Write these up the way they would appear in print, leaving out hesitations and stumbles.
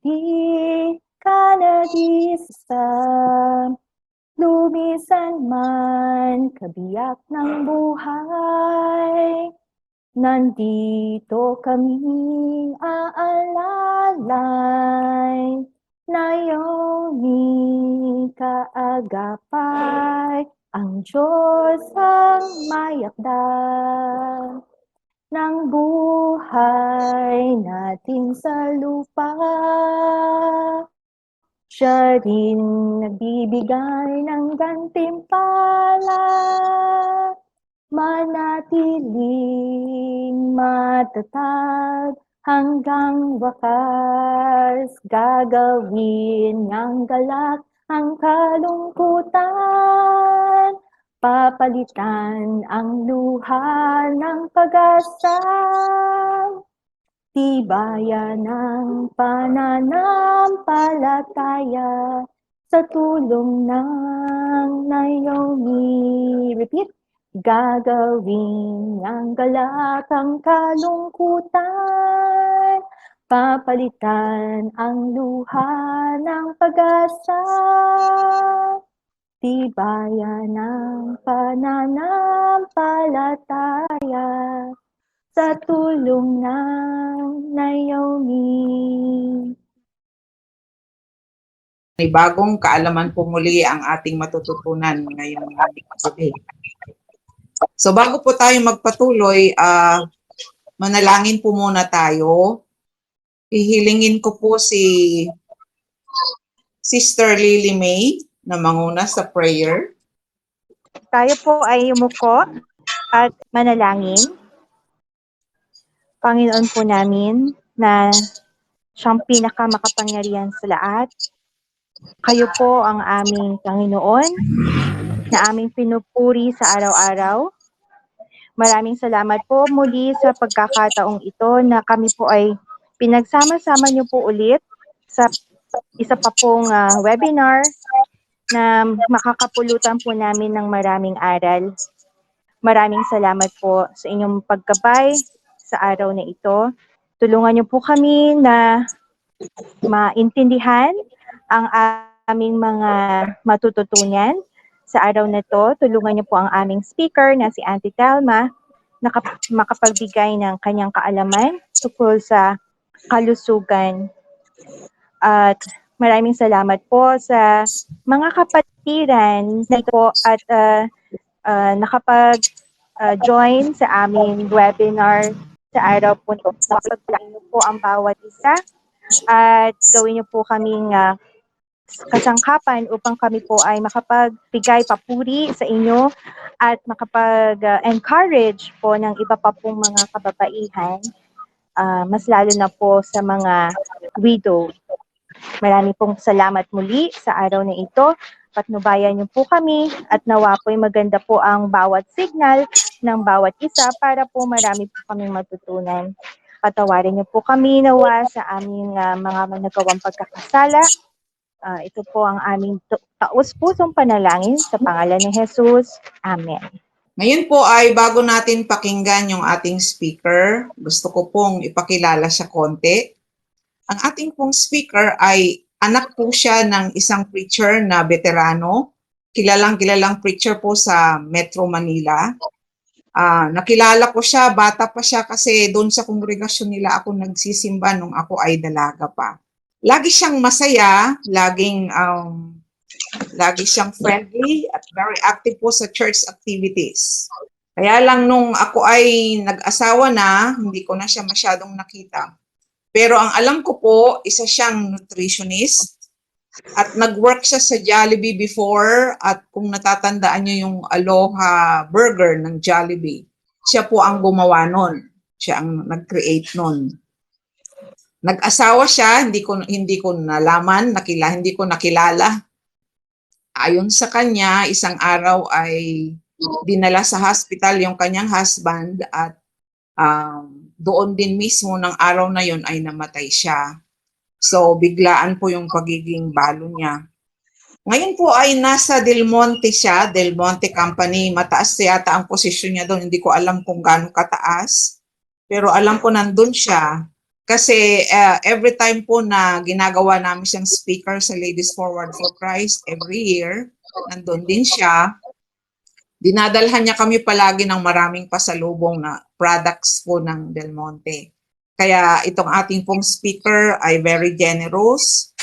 di ka nag-isa. Lumisan man kabiyak ng buhay, nandito kami aalalay. Naomi kaagapay, ang Diyos ang mayakda ng buhay natin sa lupa. Siya rin nagbibigay ng gantimpala, manatiling matatag hanggang wakas. Gagawin niyang galak ang kalungkutan, papalitan ang luha ng pag-asa. Tibayan ng pananampalataya sa tulong ng Naomi. Repeat. Gagawin niyang galak ang kalungkutan, papalitan ang luha ng pag-asa. Tibayan ng pananampalataya sa tulong ng Naomi. May bagong kaalaman po muli ang ating matututunan ngayong gabi. So bago po tayo magpatuloy, manalangin po muna tayo. Ihilingin ko po si Sister Lily May na manguna sa prayer. Tayo po ay umuko at manalangin. Panginoon po namin na siyang pinakamakapangyarihan sa lahat. Kayo po ang aming Panginoon na aming pinupuri sa araw-araw. Maraming salamat po muli sa pagkakataong ito na kami po ay pinagsama-sama niyo po ulit sa isa pa pong webinar na makakapulutan po namin ng maraming aral. Maraming salamat po sa inyong paggabay sa araw na ito. Tulungan niyo po kami na maintindihan ang aming mga matututunan sa araw na ito. Tulungan niyo po ang aming speaker na si Auntie Thelma na makapagbigay ng kanyang kaalaman tungkol sa kalusugan. At maraming salamat po sa mga kapatiran na ito at nakapag-join sa aming webinar sa araw po ito. Napagpalain niyo po ang bawat isa at gawin niyo po kaming kasangkapan upang kami po ay makapagbigay papuri sa inyo at makapag-encourage po ng iba pa pong mga kababaihan, mas lalo na po sa mga widow. Marami pong salamat muli sa araw na ito. Patnubayan niyo po kami at nawa po'y maganda po ang bawat signal ng bawat isa para po marami po kaming matutunan. Patawarin niyo po kami nawa sa aming mga nagawang pagkakasala. Ito po ang aming taus-pusong panalangin sa pangalan ni Jesus. Amen. Ngayon po ay bago natin pakinggan yung ating speaker, gusto ko pong ipakilala siya konti. Ang ating pong speaker ay anak po siya ng isang preacher na veterano. Kilalang preacher po sa Metro Manila. Nakilala ko siya, bata pa siya kasi doon sa kongregasyon nila ako nagsisimba nung ako ay dalaga pa. Lagi siyang masaya, lagi siyang friendly at very active po sa church activities. Kaya lang nung ako ay nag-asawa na, hindi ko na siya masyadong nakita. Pero ang alam ko po, isa siyang nutritionist at nag-work siya sa Jollibee before at kung natatandaan niyo yung Aloha Burger ng Jollibee, siya po ang gumawa nun. Siya ang nag-create nun. Nag-asawa siya, hindi ko nalaman, hindi ko nakilala. Ayon sa kanya, isang araw ay dinala sa hospital yung kanyang husband at doon din mismo ng araw na yon ay namatay siya. So, biglaan po yung pagiging balo niya. Ngayon po ay nasa Del Monte siya, Del Monte Company. Mataas yata ang posisyon niya doon. Hindi ko alam kung gaano kataas. Pero alam ko nandun siya. Kasi every time po na ginagawa namin siyang speaker sa Ladies Forward for Christ every year, nandun din siya. Dinadalhan niya kami palagi ng maraming pasalubong na products po ng Del Monte. Kaya itong ating pong speaker ay very generous.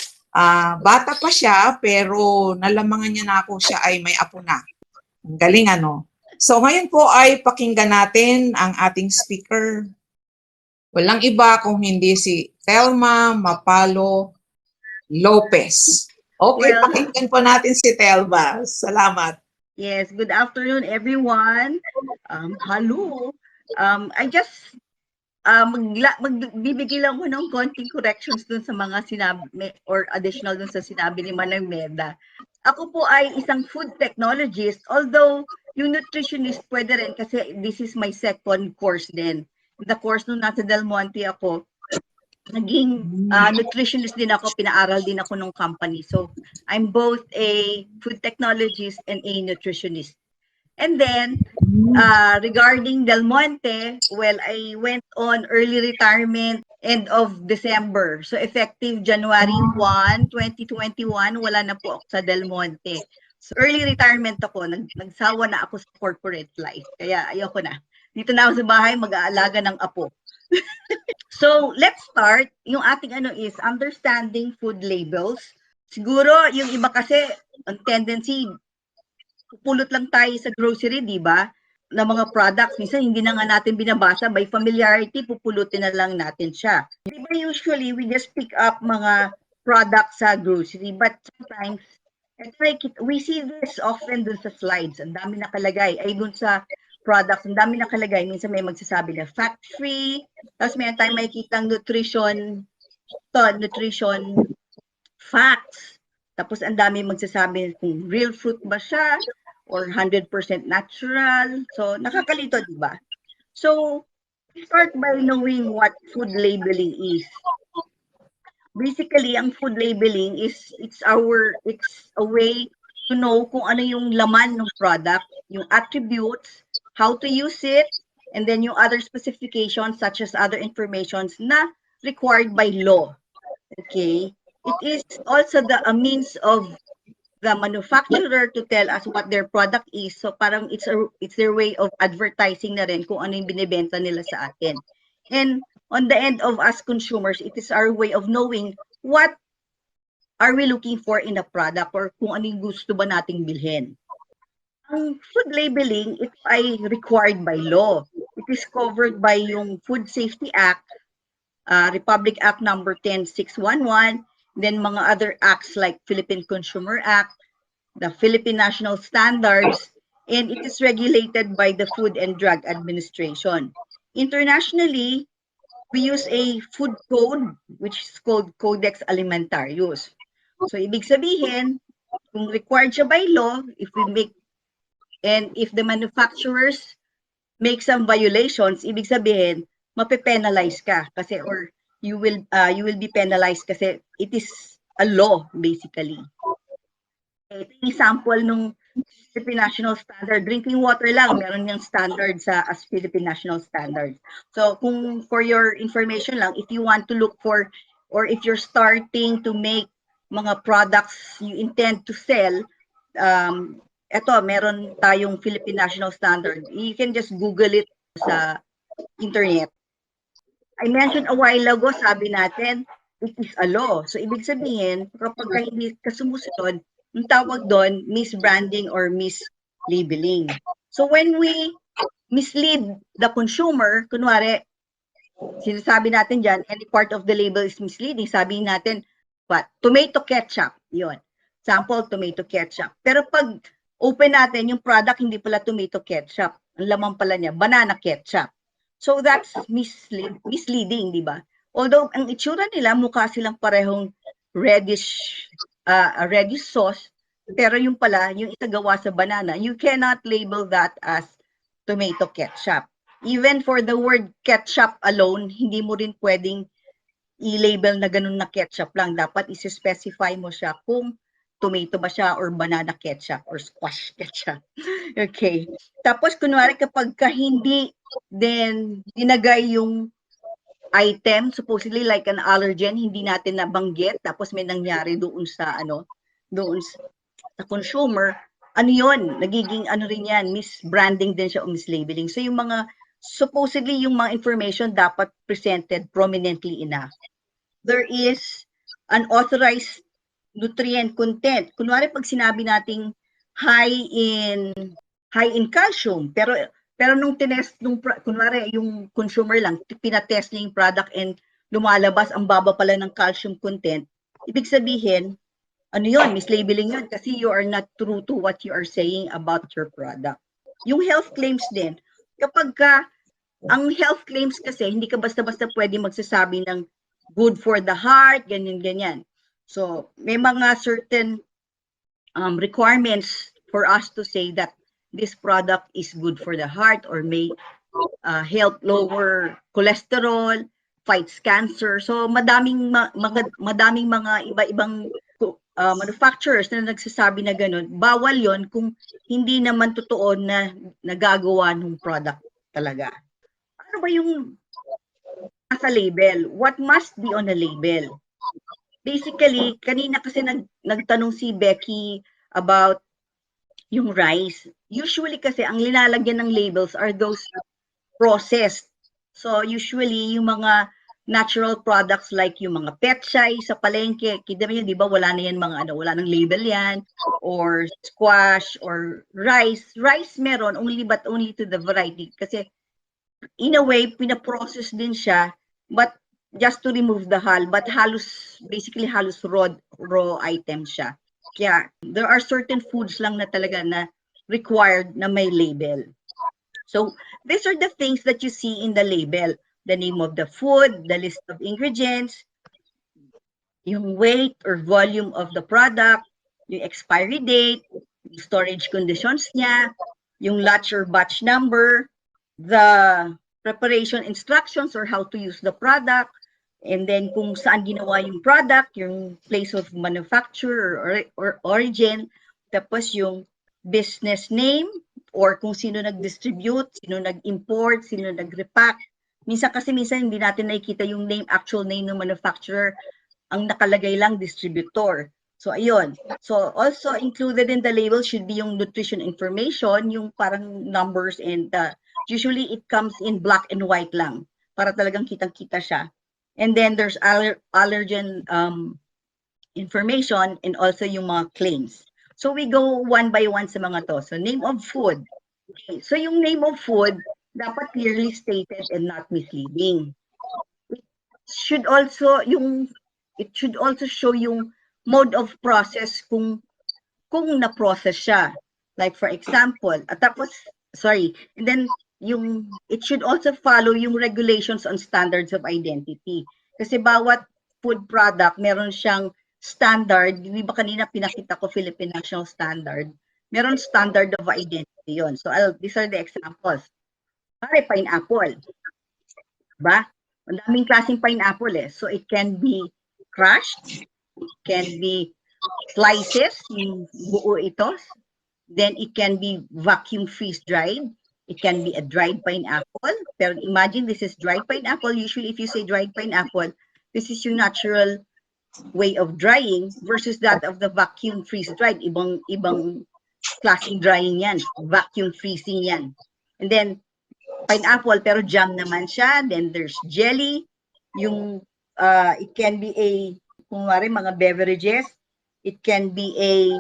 Bata pa siya pero nalamangan niya na ako siya ay may apo na. Ang galing ano. So ngayon po ay pakinggan natin ang ating speaker. Walang iba kung hindi si Thelma Mapalo Lopez. Okay, Well, pakinggan po natin si Thelma. Salamat. yes, good afternoon, everyone. Hello. I just magbibigay lang ko ng konting corrections dun sa mga sinabi or additional dun sa sinabi ni Manang Meda. Ako po ay isang food technologist, although yung nutritionist pwede rin kasi this is my second course din. The course nung nasa Del Monte ako, naging nutritionist din ako, pinaaral din ako ng company. So, I'm both a food technologist and a nutritionist. And then, regarding Del Monte, well, I went on early retirement end of December. So, effective January 1, 2021, wala na po ako sa Del Monte. So, early retirement ako. Nagsawa na ako sa corporate life. Kaya, ayoko na. Dito na ako sa bahay, mag-aalaga ng apo. So, let's start. Yung ating is understanding food labels. Siguro, yung iba kasi, ang tendency, pupulot lang tayo sa grocery, di ba? Na mga products. Minsan, hindi na nga natin binabasa. By familiarity, pupulutin na lang natin siya. Di ba usually, we just pick up mga products sa grocery. But sometimes, we see this often dun sa slides. Ang dami nakalagay. Ay dun sa products, ang dami nakalagay. Minsan may magsasabi na fat-free. Tapos may tayong makikita nutrition facts. Tapos ang dami magsasabi kung real fruit ba siya or 100% natural. So nakakalito, di ba? So start by knowing what food labeling is. Basically, ang food labeling is it's a way to know kung ano yung laman ng product, yung attributes, how to use it, and then yung other specifications such as other informations na required by law. Okay? It is also a means of the manufacturer to tell us what their product is. So parang it's their way of advertising na rin kung ano yung binibenta nila sa atin. And on the end of us consumers, it is our way of knowing what are we looking for in a product or kung ano yung gusto ba nating bilhin. Ang food labeling, it ay required by law. It is covered by yung Food Safety Act, Republic Act number 10611, then mga other acts like Philippine Consumer Act, the Philippine National Standards, and it is regulated by the Food and Drug Administration. Internationally, we use a food code which is called Codex Alimentarius. So ibig sabihin, kung required siya by law, if the manufacturers make some violations, ibig sabihin, mape-penalize ka kasi or you will be penalized kasi it is a law basically. Ito yung example nung Philippine National Standard. Drinking water lang, meron yung standard sa as Philippine National Standard. So kung for your information lang, if you want to look for or if you're starting to make mga products you intend to sell, eto, meron tayong Philippine National Standard. You can just Google it sa internet. I mentioned a while ago, sabi natin, it is a law. So, ibig sabihin, kapag hindi ka sumusunod, ang tawag doon, misbranding or mislabeling. So, when we mislead the consumer, kunwari, sinasabi natin dyan, any part of the label is misleading. Sabi natin, tomato ketchup, yun. Sample, tomato ketchup. Pero pag open natin yung product, hindi pala tomato ketchup. Ang laman pala niya, banana ketchup. So that's misleading, di ba? Although ang itsura nila, mukha silang parehong reddish sauce, pero yung pala, yung itagawa sa banana, you cannot label that as tomato ketchup. Even for the word ketchup alone, hindi mo rin pwedeng i-label na ganun na ketchup lang. Dapat isi-specify mo siya kung tomato ba siya or banana ketchup or squash ketchup. Okay. Tapos kunwari kapag hindi din dinagay yung item, supposedly like an allergen, hindi natin nabanggit, tapos may nangyari doon sa doon sa consumer, ano yun, nagiging ano rin yan, misbranding din siya o mislabeling. So yung mga, supposedly yung mga information dapat presented prominently enough. There is unauthorized nutrient content. Kunwari pag sinabi nating high in calcium, pero nung tinest, kunwari yung consumer lang, pinatest niya yung product and lumalabas, ang baba pala ng calcium content, ibig sabihin, ano yun, mislabeling yun kasi you are not true to what you are saying about your product. Yung health claims din, kapag ang health claims kasi, hindi ka basta-basta pwede magsasabi ng good for the heart, ganyan-ganyan. So, may mga certain requirements for us to say that this product is good for the heart or may help lower cholesterol, fights cancer. So madaming mga iba-ibang manufacturers na nagsasabi na ganun. Bawal yon kung hindi naman totoo na nagagawa ng product talaga. Ano ba yung nasa label? What must be on a label? Basically, kanina kasi nagtanong si Becky about yung rice. Usually kasi ang linalagyan ng labels are those processed. So usually yung mga natural products like yung mga petchay sa palengke, kita niyo 'di ba wala na yan mga wala nang label yan, or squash or rice. Rice meron only to the variety kasi in a way pina-process din siya but just to remove the hull, but basically halos raw item siya. Kaya there are certain foods lang na talaga na required na may label. So these are the things that you see in the label. The name of the food, the list of ingredients, yung weight or volume of the product, yung expiry date, yung storage conditions niya, yung batch or batch number, the preparation instructions or how to use the product, and then kung saan ginawa yung product, yung place of manufacture or origin, tapos yung business name, or kung sino nag-distribute, sino nag-import, sino nag-repack. Minsan hindi natin nakikita yung actual name ng manufacturer, ang nakalagay lang distributor. So ayun. So also included in the label should be yung nutrition information, yung parang numbers, and usually it comes in black and white lang para talagang kitang-kita siya. And then there's allergen information and also yung mga claims. So we go one by one sa mga to. So name of food. Okay. So yung name of food dapat clearly stated and not misleading. It should also show yung mode of process kung na-process siya. Like for example, and then it should also follow yung regulations on standards of identity. Kasi bawat food product meron siyang standard, di ba kanina pinakita ko Philippine National Standard, meron standard of identity yon. So these are the examples. Pare, pineapple. Diba? Ang daming klaseng pineapple eh. So it can be crushed, it can be slices, yung buo ito. Then it can be vacuum freeze-dried. It can be a dried pineapple. Pero imagine this is dried pineapple. Usually if you say dried pineapple, this is your natural way of drying versus that of the vacuum freeze-dried. Ibang klaseng drying yan. Vacuum freezing yan. And then pineapple pero jam naman siya. Then there's jelly. Yung it can be kunwari mga beverages. It can be a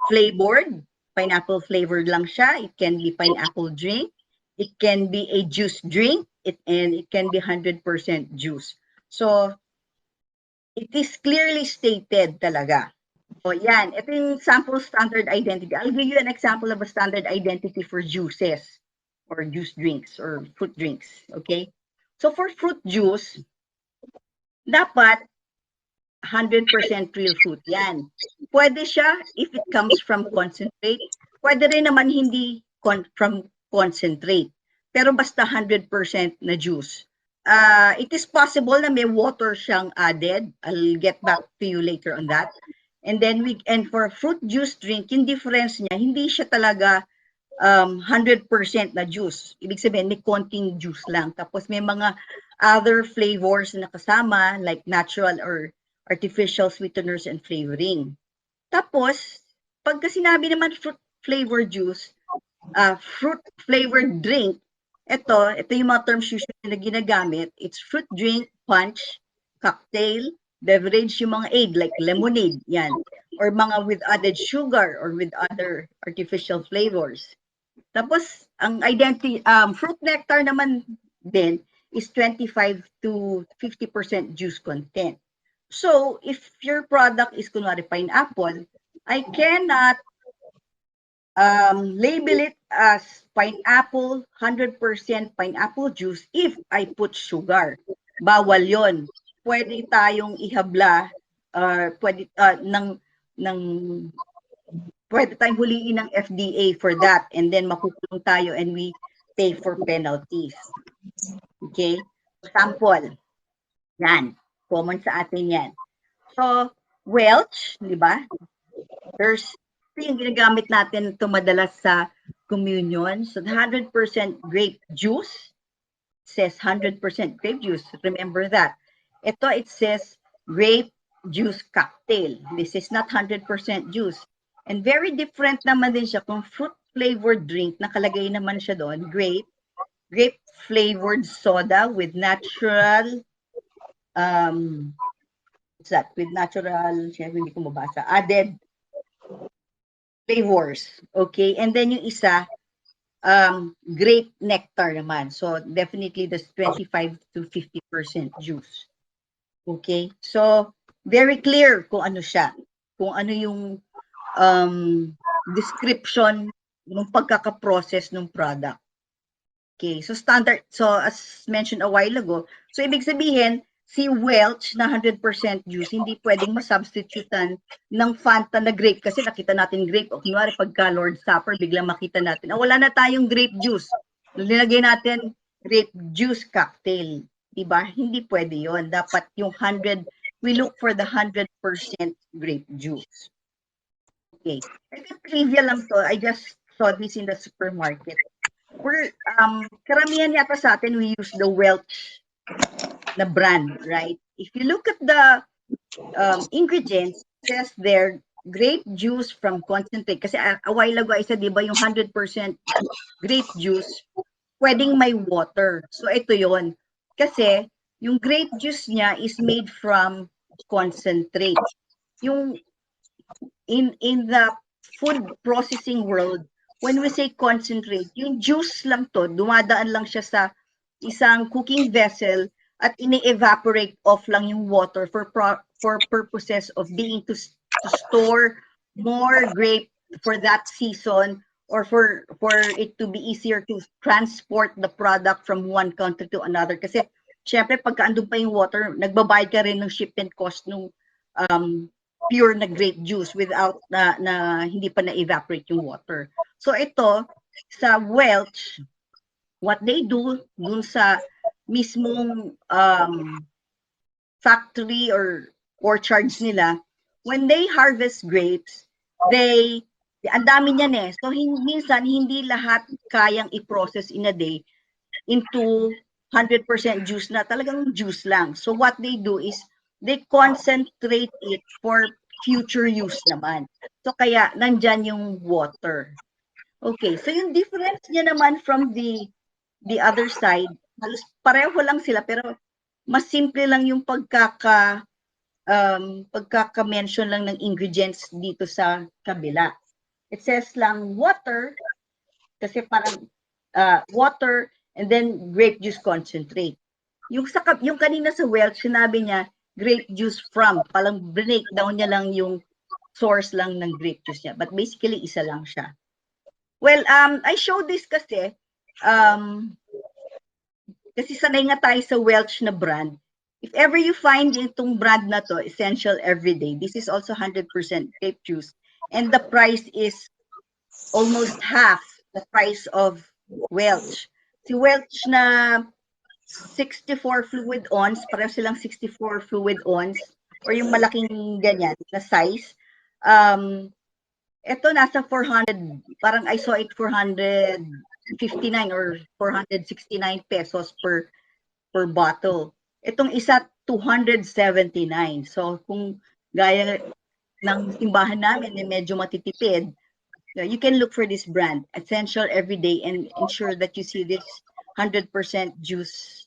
flavored, pineapple flavored lang siya. It can be pineapple drink. It can be a juice drink. And it can be 100% juice. So it is clearly stated talaga. So yan, ito yung sample standard identity. I'll give you an example of a standard identity for juices or juice drinks or fruit drinks, okay? So for fruit juice, dapat 100% real fruit yan. Pwede siya if it comes from concentrate. Pwede rin naman hindi from concentrate. Pero basta 100% na juice. It is possible na may water siyang added. I'll get back to you later on that. And then for fruit juice drink, yung difference niya, hindi siya talaga 100% na juice. Ibig sabihin, may konting juice lang. Tapos may mga other flavors na kasama like natural or artificial sweeteners and flavoring. Tapos, pagka sinabi naman fruit flavored juice, fruit flavored drink, ito yung mga terms usually na ginagamit. It's fruit drink, punch, cocktail, beverage, yung mga aid like lemonade, yan. Or mga with added sugar or with other artificial flavors. Tapos, ang fruit nectar naman din is 25 to 50% juice content. So, if your product is kunwari pineapple, I cannot label it as pineapple, 100% pineapple juice if I put sugar. Bawal yon. Pwede tayong ihabla, pwede tayong huliin ng FDA for that, and then makukulong tayo and we pay for penalties. Okay? Sample. Yan. Common sa atin yan. So, Welch, di ba? There's yung ginagamit natin ito madalas sa communion. So, 100% grape juice says 100% grape juice. Remember that. Ito, it says grape juice cocktail. This is not 100% juice. And very different naman din siya kung fruit flavored drink, nakalagay naman siya doon, grape flavored soda with natural what's that? With natural, hindi ko mabasa, added flavors. Okay? And then yung isa, grape nectar naman. So, definitely that's 25 to 50% juice. Okay? So, very clear kung ano siya. Kung ano yung description ng pagkakaprocess ng product. Okay, so standard, so as mentioned a while ago, so ibig sabihin, si Welch na 100% juice, hindi pwedeng masubstitutan ng Fanta na grape kasi nakita natin grape. O kunwari pagka Lord Supper, biglang makita natin, wala na tayong grape juice. Nilagay natin grape juice cocktail. Diba? Hindi pwede yon. Dapat yung 100, we look for the 100% grape juice. Okay. Ito trivia lang to. I just saw this in the supermarket. We're, karamihan yata sa atin, we use the Welch na brand, right? If you look at the ingredients, it says there, grape juice from concentrate. Kasi a while ago, I said, di ba, yung 100% grape juice, pwedeng may water. So, ito yon. Kasi, yung grape juice niya is made from concentrate. Yung, in the food processing world, when we say concentrate, yung juice lang to, dumadaan lang siya sa isang cooking vessel at ini-evaporate off lang yung water for purposes of being to store more grape for that season or for it to be easier to transport the product from one country to another. Kasi, syempre, pagka andun pa yung water, nagbabayad ka rin ng shipment cost ng pure na grape juice without na hindi pa na-evaporate yung water. So ito, sa Welch, what they do dun sa mismong factory or orchards nila, when they harvest grapes, ang dami niyan eh. So minsan, hindi lahat kayang i-process in a day into 100% juice na talagang juice lang. So what they do is, they concentrate it for future use naman. So kaya nandyan yung water. Okay, so yung difference niya naman from the other side, halos pareho lang sila pero mas simple lang yung pagkaka-mention lang ng ingredients dito sa kabila. It says lang water kasi parang water and then grape juice concentrate. Yung kanina sa Welch, sinabi niya grape juice from, palang breakdown niya lang yung source lang ng grape juice niya. But basically, isa lang siya. Well, I show this kasi sanay nga tayo sa Welch na brand. If ever you find itong brand na to, Essential Everyday, this is also 100% grape juice. And the price is almost half the price of Welch. Si Welch na 64 fluid ounce, pareho silang 64 fluid ounce, or yung malaking ganyan na size. Ito nasa 400, parang I saw it 459 or 469 pesos per per bottle. Itong isa, 279. So, kung gaya ng simbahan namin, medyo matitipid, you can look for this brand, Essential Everyday, and ensure that you see this 100% juice,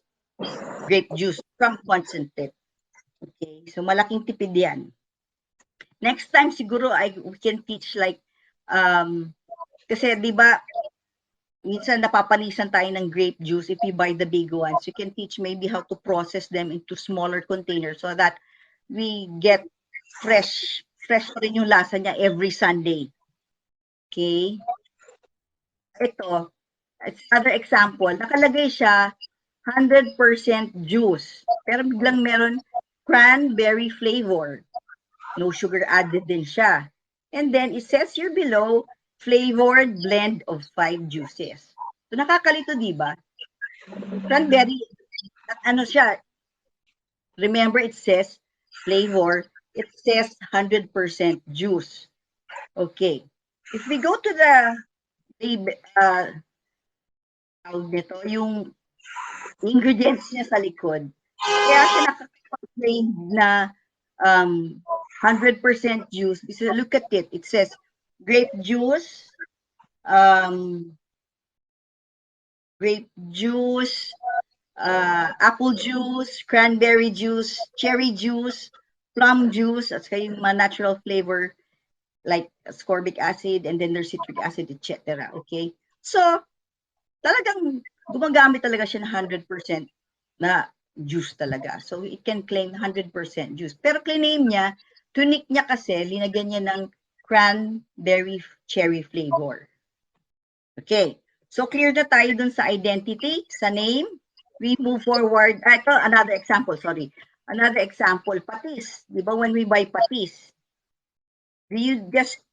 grape juice from concentrate. Okay, so malaking tipid yan. Next time, siguro, we can teach like, kasi di ba, minsan napapalisan tayo ng grape juice if you buy the big ones. You can teach maybe how to process them into smaller containers so that we get fresh pa rin yung lasa niya every Sunday. Okay? Ito, it's another example. Nakalagay siya 100% juice. Pero biglang meron cranberry flavor. No sugar added din siya. And then it says here below, flavored blend of 5 juices. So nakakalito, di ba? Cranberry, ano siya? Remember, it says flavor. It says 100% juice. Okay. If we go to the yung ingredients niya sa likod, kaya siya nakaka-claim na 100% juice. Because look at it. It says grape juice, apple juice, cranberry juice, cherry juice, plum juice, at saka yung mga natural flavor like ascorbic acid, and then there's citric acid, etc. Okay? So, talagang gumagamit talaga siya ng 100% na juice talaga. So, it can claim 100% juice. Pero claim niya, tunic niya kasi, linagyan niya ng cranberry cherry flavor. Okay. So, clear na tayo dun sa identity, sa name. We move forward. Ito, another example, sorry. Another example, patis. Di ba, when we buy patis, you just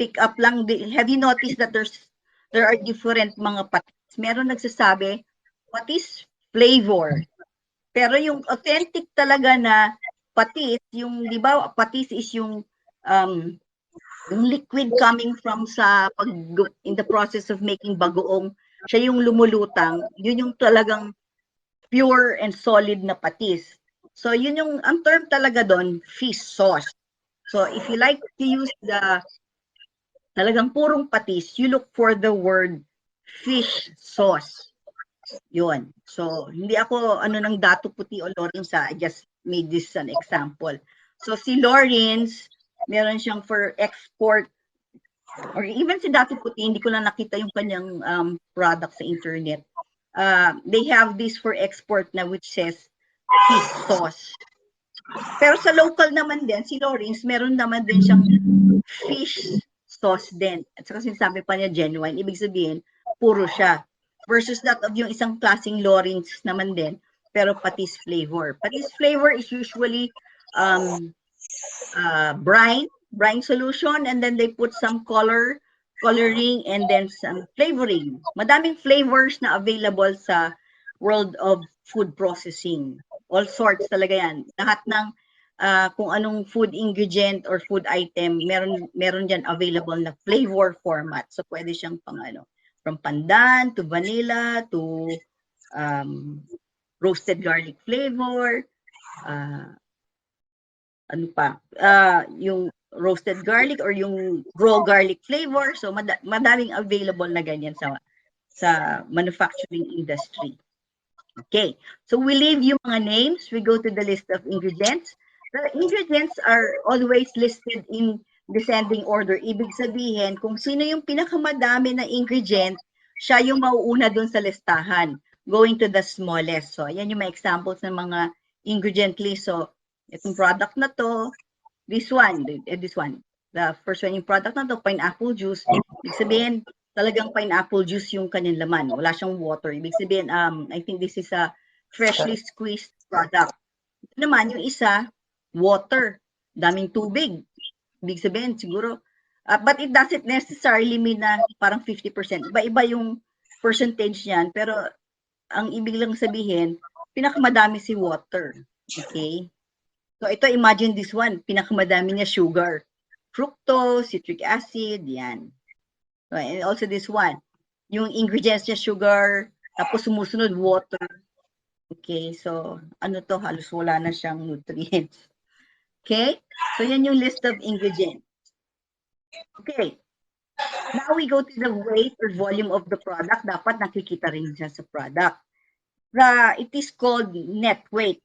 pick up lang, have you noticed that there are different mga patis? Meron nagsasabi, patis flavor. Pero yung authentic talaga na patis, yung, di ba, patis is yung liquid coming from in the process of making bagoong, siya yung lumulutang, yun yung talagang pure and solid na patis. So, yun yung, ang term talaga doon, fish sauce. So, if you like to use the talagang purong patis, you look for the word fish sauce. Yun. So, hindi ako ng Dato Puti o Lawrence, I just made this an example. So, si Lawrence, meron siyang for export, or even si Dato Puti, hindi ko lang nakita yung kanyang product sa internet. They have this for export na which says fish sauce. Pero sa local naman din, si Lawrence, meron naman din siyang fish sauce din. At saka sinasabi pa niya genuine, ibig sabihin, puro siya. Versus that of yung isang klaseng Lawrence naman din, pero patis flavor. Patis flavor is usually brine solution, and then they put some coloring, and then some flavoring. Madaming flavors na available sa world of food processing. All sorts talaga yan. Lahat ng kung anong food ingredient or food item, meron dyan available na flavor format. So, pwede siyang from pandan to vanilla to roasted garlic flavor, yung roasted garlic or yung raw garlic flavor. So, madaming available na ganyan sa manufacturing industry. Okay, so we leave yung mga names. We go to the list of ingredients. The ingredients are always listed in descending order. Ibig sabihin, kung sino yung pinakamadami na ingredient, siya yung mauuna dun sa listahan, going to the smallest. So, ayan yung mga examples ng mga ingredient list. So, itong product na to, this one. The first one yung product na to, pineapple juice. Ibig sabihin, talagang pineapple juice yung kanyang laman. Wala siyang water. Ibig sabihin, I think this is a freshly squeezed product. Ito naman, yung isa, water. Daming tubig. Ibig sabihin, siguro, but it doesn't necessarily mean na parang 50%. Iba-iba yung percentage niyan. Pero, ang ibig lang sabihin, pinakamadami si water. Okay? So, ito, imagine this one. Pinakamadami niya sugar. Fructose, citric acid, yan. And also this one, yung ingredients niya sugar, tapos sumusunod water. Okay, so ano to, halos wala na siyang nutrients. Okay, so yan yung list of ingredients. Okay, now we go to the weight or volume of the product. Dapat nakikita rin siya sa product. It is called net weight.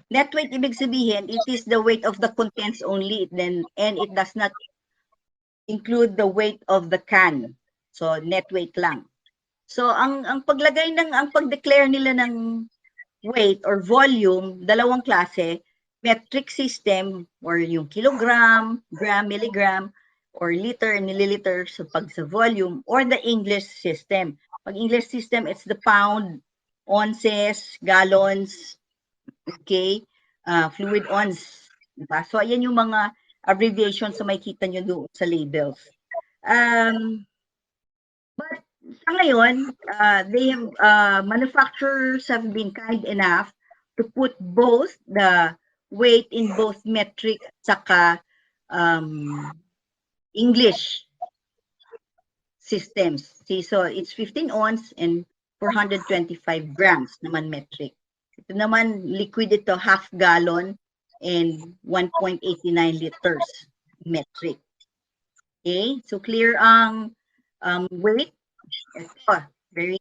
Net weight, ibig sabihin, it is the weight of the contents only, and it does not include the weight of the can. So, net weight lang. So, ang pag-declare nila ng weight or volume, dalawang klase, metric system or yung kilogram, gram, milligram, or liter, milliliter sa sa volume, or the English system. Pag English system, it's the pound, ounces, gallons, okay, fluid ounce. Diba? So, ayan yung mga abbreviations sa may kita nyo doon sa labels. But sa ngayon, manufacturers have been kind enough to put both the weight in both metric at saka English systems. See, so it's 15 ounce and 425 grams naman metric. Ito naman liquid ito, half gallon and 1.89 liters metric. Okay, so clear ang weight. Ito, very,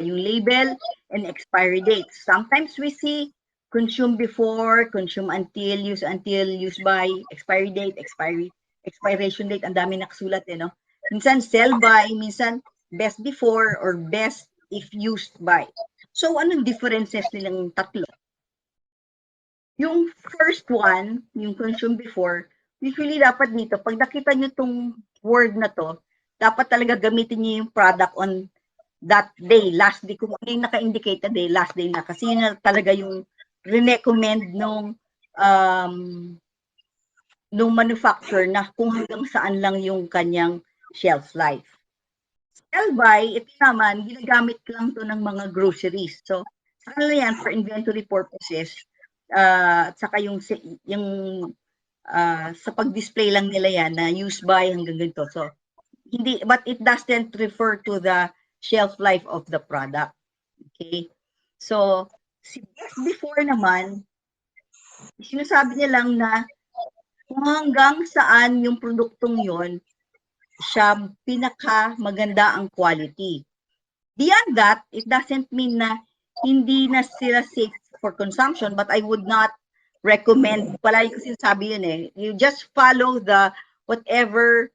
yung label and expiry date. Sometimes we see consume before, consume until, use by, expiry date, expiration date, ang dami nakasulat no? Minsan sell by, minsan best before, or best if used by. So, anong differences nilang tatlo? Yung first one, yung consume before, usually dapat dito, pag nakita nyo tong word na to, dapat talaga gamitin nyo yung product on that day, last day. Kung ano yung naka-indicate na day, last day na. Kasi yun na talaga yung re-recommend nung manufacturer na kung hanggang saan lang yung kanyang shelf life. Sell by, ito naman, ginagamit lang to ng mga groceries. So, sa kanila yan, for inventory purposes, at saka yung sa pag-display lang nila yan na use by hanggang ganito. So, hindi, but it doesn't refer to the shelf life of the product. Okay? So, before naman, sinasabi niya lang na kung hanggang saan yung produktong yon siya pinaka maganda ang quality. Beyond that, it doesn't mean na hindi na sila safe for consumption, but I would not recommend, palagi ko sinasabi yun you just follow the whatever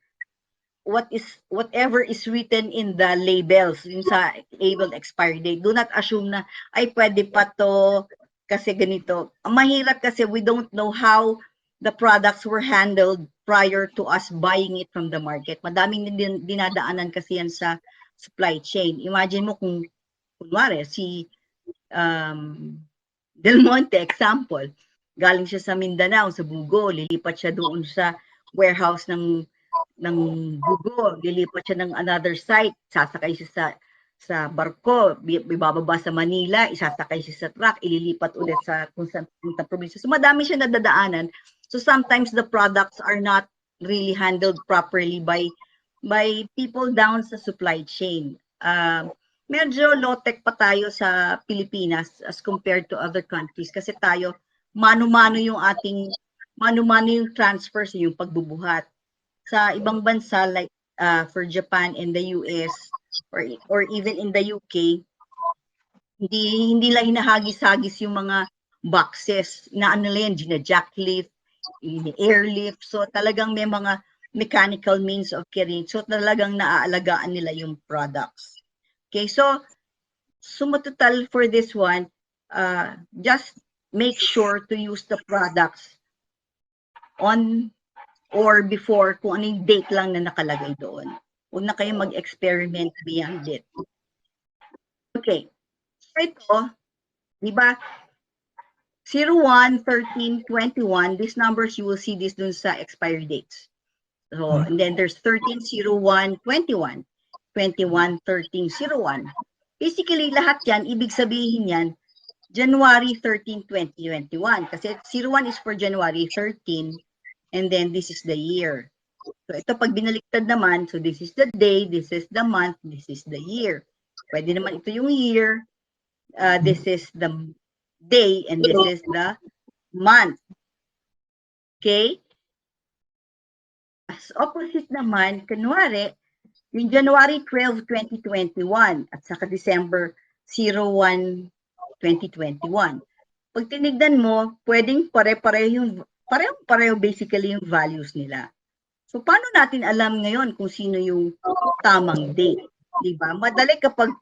is written in the labels, yung sa labeled expiry date. Do not assume na, ay pwede pa to kasi ganito. Ang mahirap kasi we don't know how the products were handled prior to us buying it from the market. Madaming dinadaanan kasi yan sa supply chain. Imagine mo kung, kunwari, si Del Monte, example, galing siya sa Mindanao, sa Bugo, lilipat siya doon sa warehouse ng Bugo, lilipat siya ng another site, sasakay siya sa barko, ibababa sa Manila, isasakay siya sa truck, ililipat ulit sa kung saan probinsya. So madami siya nadadaanan. So sometimes the products are not really handled properly by people down sa supply chain. Medyo low-tech pa tayo sa Pilipinas as compared to other countries kasi tayo mano-mano yung transfers, yung pagbubuhat. Sa ibang bansa like for Japan and the US or even in the UK, hindi lang hinahagis-hagis yung mga boxes na gina-jacklift, airlift. So talagang may mga mechanical means of carrying. So talagang naaalagaan nila yung products. Okay, so sumatotal for this one, just make sure to use the products on or before kung ano yung date lang na nakalagay doon. Huwag na kayo mag-experiment beyond it. Okay. So ito, di ba? 01, 13, 21, these numbers, you will see this dun sa expiry dates. So, and then there's 13, 01, 21, 21, 13, 01. Basically, lahat yan, ibig sabihin yan, January 13, 2021. Kasi 01 is for January 13, and then this is the year. So ito pag binaliktad naman, so this is the day, this is the month, this is the year. Pwede naman ito yung year, This is the day and this is the month. Okay? As opposite naman, kunwari, yung January 12, 2021 at saka December 01, 2021. Pag tinignan mo, pwedeng pareho basically yung values nila. So, paano natin alam ngayon kung sino yung tamang date? Diba? Madali kapag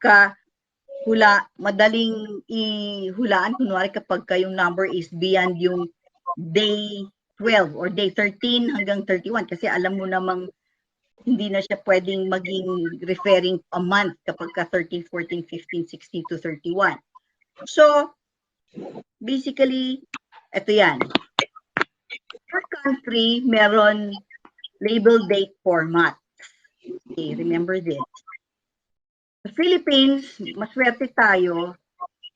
madaling ihulaan, kunwari kapag yung number is beyond yung day 12 or day 13 hanggang 31 kasi alam mo namang hindi na siya pwedeng maging referring a month kapag ka 13, 14, 15, 16 to 31. So, basically, ito yan. Per country, meron label date format. Okay, remember this. Sa Philippines, maswerte tayo.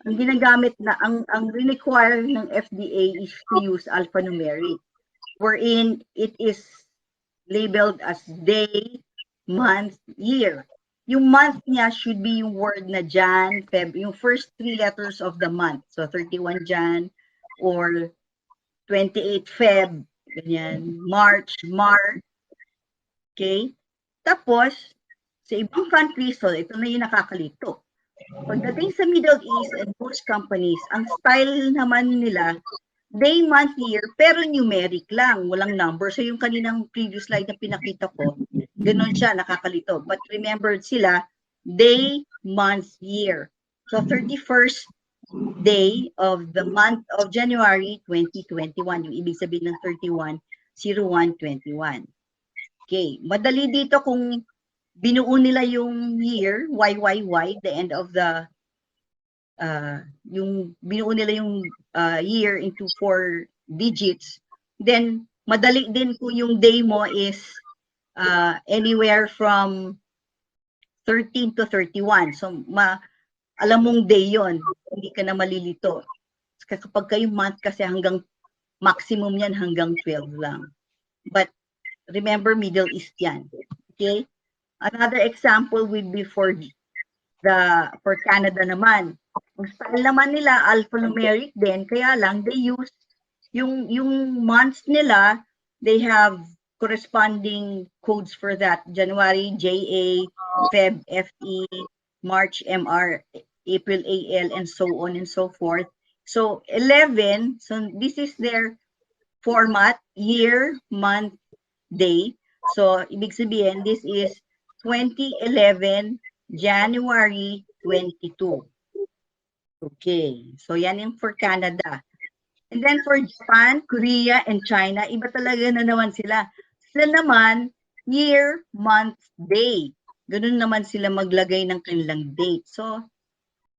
Ang ginagamit na, ang require ng FDA is to use alphanumeric, wherein it is labeled as day, month, year. Yung month niya should be yung word na Jan, Feb, yung first 3 letters of the month. So 31 Jan or 28 Feb, ganyan, March, Mar. Okay? Tapos, sa ibang countries, so ito na yung nakakalito. Pagdating sa Middle East and most companies, ang style naman nila, day, month, year, pero numeric lang, walang number. So yung kaninang previous slide na pinakita ko, ganun siya, nakakalito. But remember sila, day, month, year. So 31st day of the month of January 2021, yung ibig sabihin ng 31/01/21. Okay, madali dito kung binuo nila yung year, YYY, the end of the, yung binuo nila yung year into 4 digits, then madali din kung yung day mo is anywhere from 13 to 31. So, alam mong day yon, hindi ka na malilito. Kapag kayo month kasi hanggang maximum yan hanggang 12 lang. But remember, Middle East yan. Okay? Another example would be for Canada naman. Ang style naman nila, alphanumeric din, kaya lang they use yung months nila, they have corresponding codes for that. January, JA, Feb, FE, March, MR, April, AL, and so on and so forth. So 11, so this is their format, year, month, day. So ibig sabihin, this is 2011, January 22. Okay, so yan yung for Canada. And then for Japan, Korea, and China, iba talaga na naman sila. Sila naman, year, month, day. Ganun naman sila maglagay ng kanilang date. So,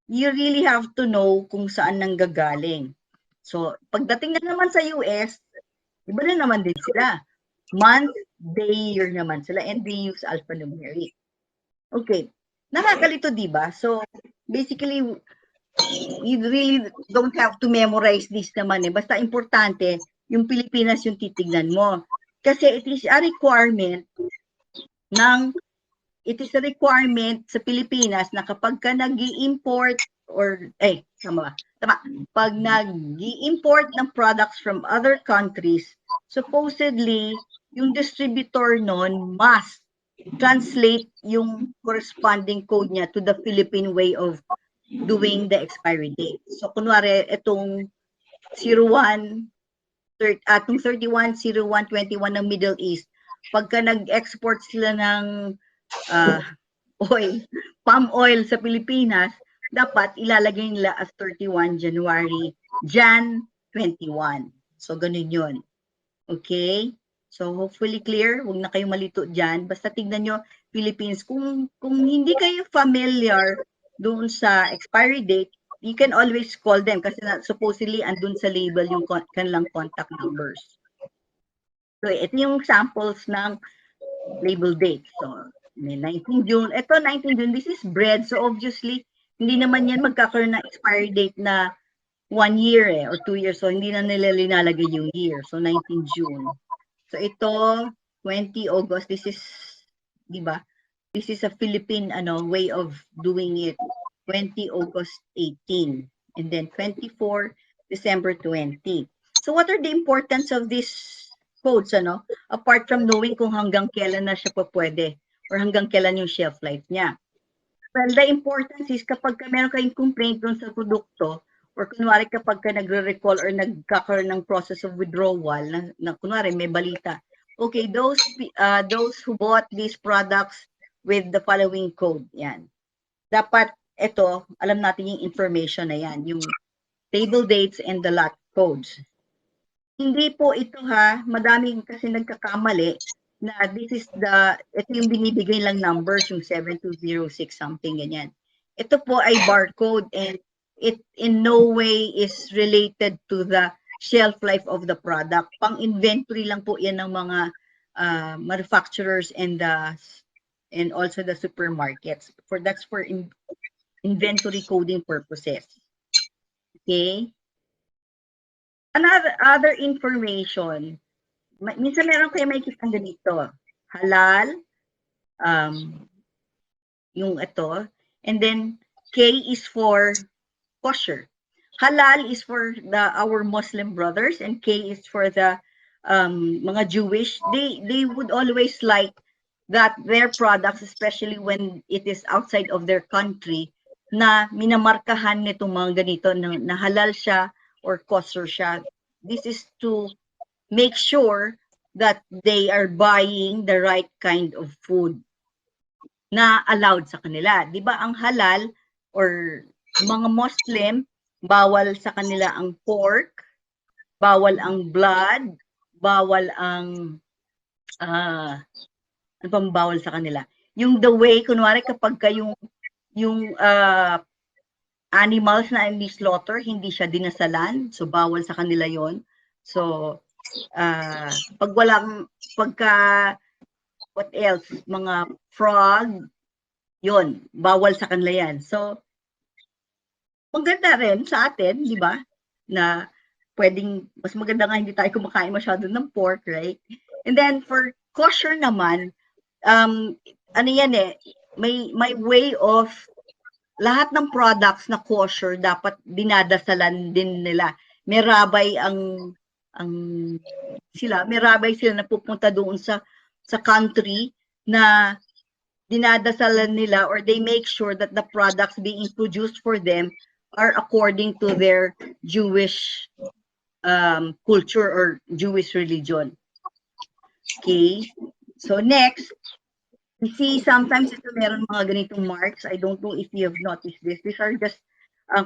you really have to know kung saan nanggagaling. So, pagdating na naman sa US, iba na naman din sila. Month, day, year naman sila, and they use alphanumeric. Okay, nakakalito, diba? So, basically, you really don't have to memorize this naman eh. Basta importante, yung Pilipinas yung titignan mo. Kasi it is a requirement sa Pilipinas na kapag ka nag-i-import or, pag nag-i-import ng products from other countries, supposedly, yung distributor nun must translate yung corresponding code niya to the Philippine way of doing the expiry date. So, kunwari, itong 31, 31/01/21 ng Middle East, pagka nag-export sila ng palm oil sa Pilipinas, dapat ilalagay nila as 31 January, Jan 21. So, ganun yun. Okay? So, hopefully clear. Huwag na kayong malito dyan. Basta tignan nyo, Philippines, kung hindi kayo familiar doon sa expiry date, you can always call them kasi supposedly andun sa label yung kanilang contact numbers. So, ito yung samples ng label date. So, may 19 June. Ito, 19 June, this is bread. So, obviously, hindi naman yan magkakaroon ng expiry date na 1 year or 2 years. So, hindi na nila linalagay yung year. So, 19 June. So, ito, 20 August. This is, di ba? This is a Philippine way of doing it. 20 August 18, and then 24 December 20. So what are the importance of these codes, ano? Apart from knowing kung hanggang kailan na siya pa pwede or hanggang kailan yung shelf life niya. Well, the importance is kapag meron kayong complaint dun sa produkto, or kunwari kapag ka nagre-recall or nagkakaroon ng process of withdrawal, na kunwari may balita, okay, those who bought these products with the following code, yan. Dapat ito, alam natin yung information na yan, yung table dates and the lot codes. Hindi po ito madaming kasi nagkakamali na ito yung binibigay lang numbers, yung 7206 something ganyan. Ito po ay barcode and it in no way is related to the shelf life of the product. Pang inventory lang po yan ng mga manufacturers and also the supermarkets. That's for inventory coding purposes. Okay? Other information, minsan meron kayo makikita ganito, halal, yung ito, and then K is for kosher. Halal is for our Muslim brothers, and K is for the mga Jewish. They would always like that their products, especially when it is outside of their country, na minamarkahan nitong mga ganito na halal siya or kosher siya. This is to make sure that they are buying the right kind of food na allowed sa kanila. Di ba ang halal or mga Muslim, bawal sa kanila ang pork, bawal ang blood, bawal ang ano pang bawal sa kanila? Yung the way, kunwari kapag yung animals na hindi slaughter, hindi siya dinasalan, so bawal sa kanila yon. So what else, mga frog, yon, bawal sa kanila yan. So maganda rin sa atin, di ba, na pwedeng, mas maganda nga hindi tayo kumakain masyado ng pork, right? And then for kosher naman, ano yan may way of lahat ng products na kosher dapat dinadasalan din nila. May rabay sila na pupunta doon sa country na dinadasalan nila, or they make sure that the products being produced for them are according to their Jewish culture or Jewish religion. Okay, so next, we see sometimes ito meron mga ganitong marks. I don't know if you have noticed this. These are just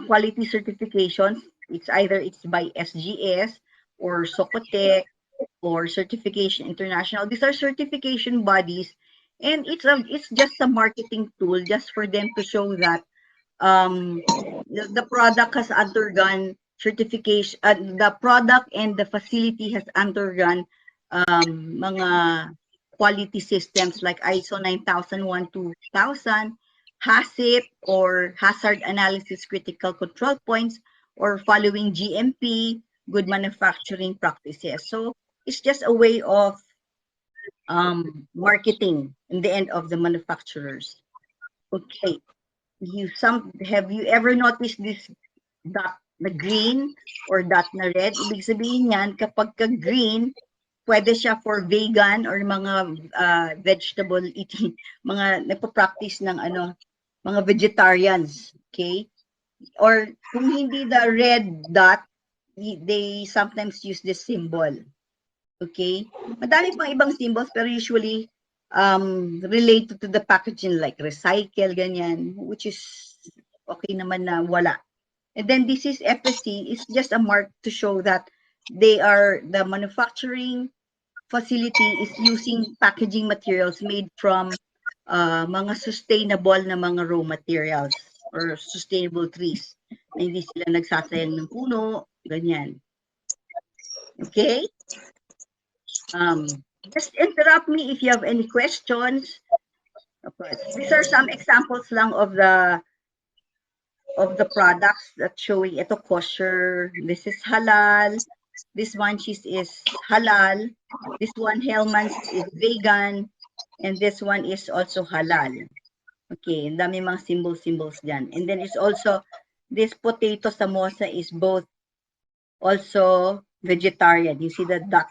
quality certifications. It's by SGS or Socotec or Certification International. These are certification bodies, and it's just a marketing tool just for them to show that the product has undergone certification. The product and the facility has undergone mga quality systems like ISO 9001-2000, HACCP or Hazard Analysis Critical Control Points, or following GMP, Good Manufacturing Practices. So it's just a way of marketing in the end of the manufacturers. Okay, have you ever noticed this dot na green or dot na red? Ibig sabihin yan, kapag ka green, pwede siya for vegan or mga vegetable eating, mga nagpa-practice ng mga vegetarians, okay? Or kung hindi the red dot, they sometimes use this symbol, okay? Madami pang ibang symbols, pero usually related to the packaging, like recycle, ganyan, which is okay naman na wala. And then this is FSC, it's just a mark to show that the manufacturing facility is using packaging materials made from mga sustainable na mga raw materials or sustainable trees. Na hindi sila nagsasayang ng puno, ganyan. Okay? Just interrupt me if you have any questions. These are some examples lang of the products that showing ito kosher. This is halal. This one is halal. This one Hellman's is vegan, and this one is also halal. Okay, ang dami mga symbols dyan. And then it's also, this potato samosa is both also vegetarian. You see the duck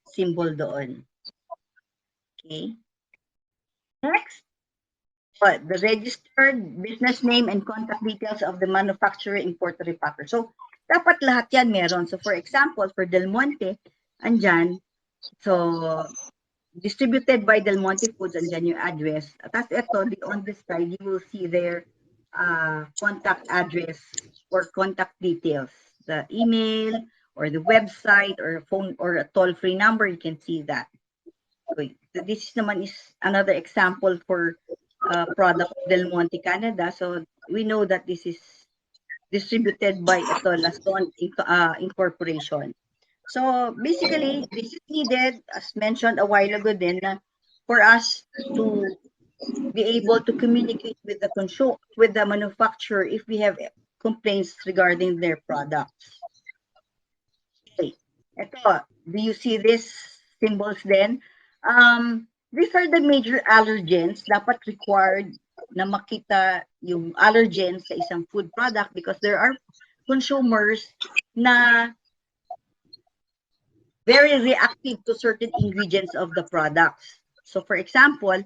symbol doon. Okay. Next, what? The registered business name and contact details of the manufacturer, importer, repacker. So, dapat lahat yan meron. So, for example, for Del Monte, andyan. So, distributed by Del Monte Foods, andyan yung address. Tapos ito, on this side, you will see their contact address or contact details. The email or the website or a phone or a toll-free number, you can see that. Okay. This naman is another example for product Del Monte, Canada. So we know that this is distributed by ito, Laston Incorporation. So basically, this is needed, as mentioned a while ago din, for us to be able to communicate with the manufacturer if we have complaints regarding their products. Okay. Ito, do you see these symbols then? These are the major allergens dapat required na makita yung allergens sa isang food product because there are consumers na very reactive to certain ingredients of the products. So for example,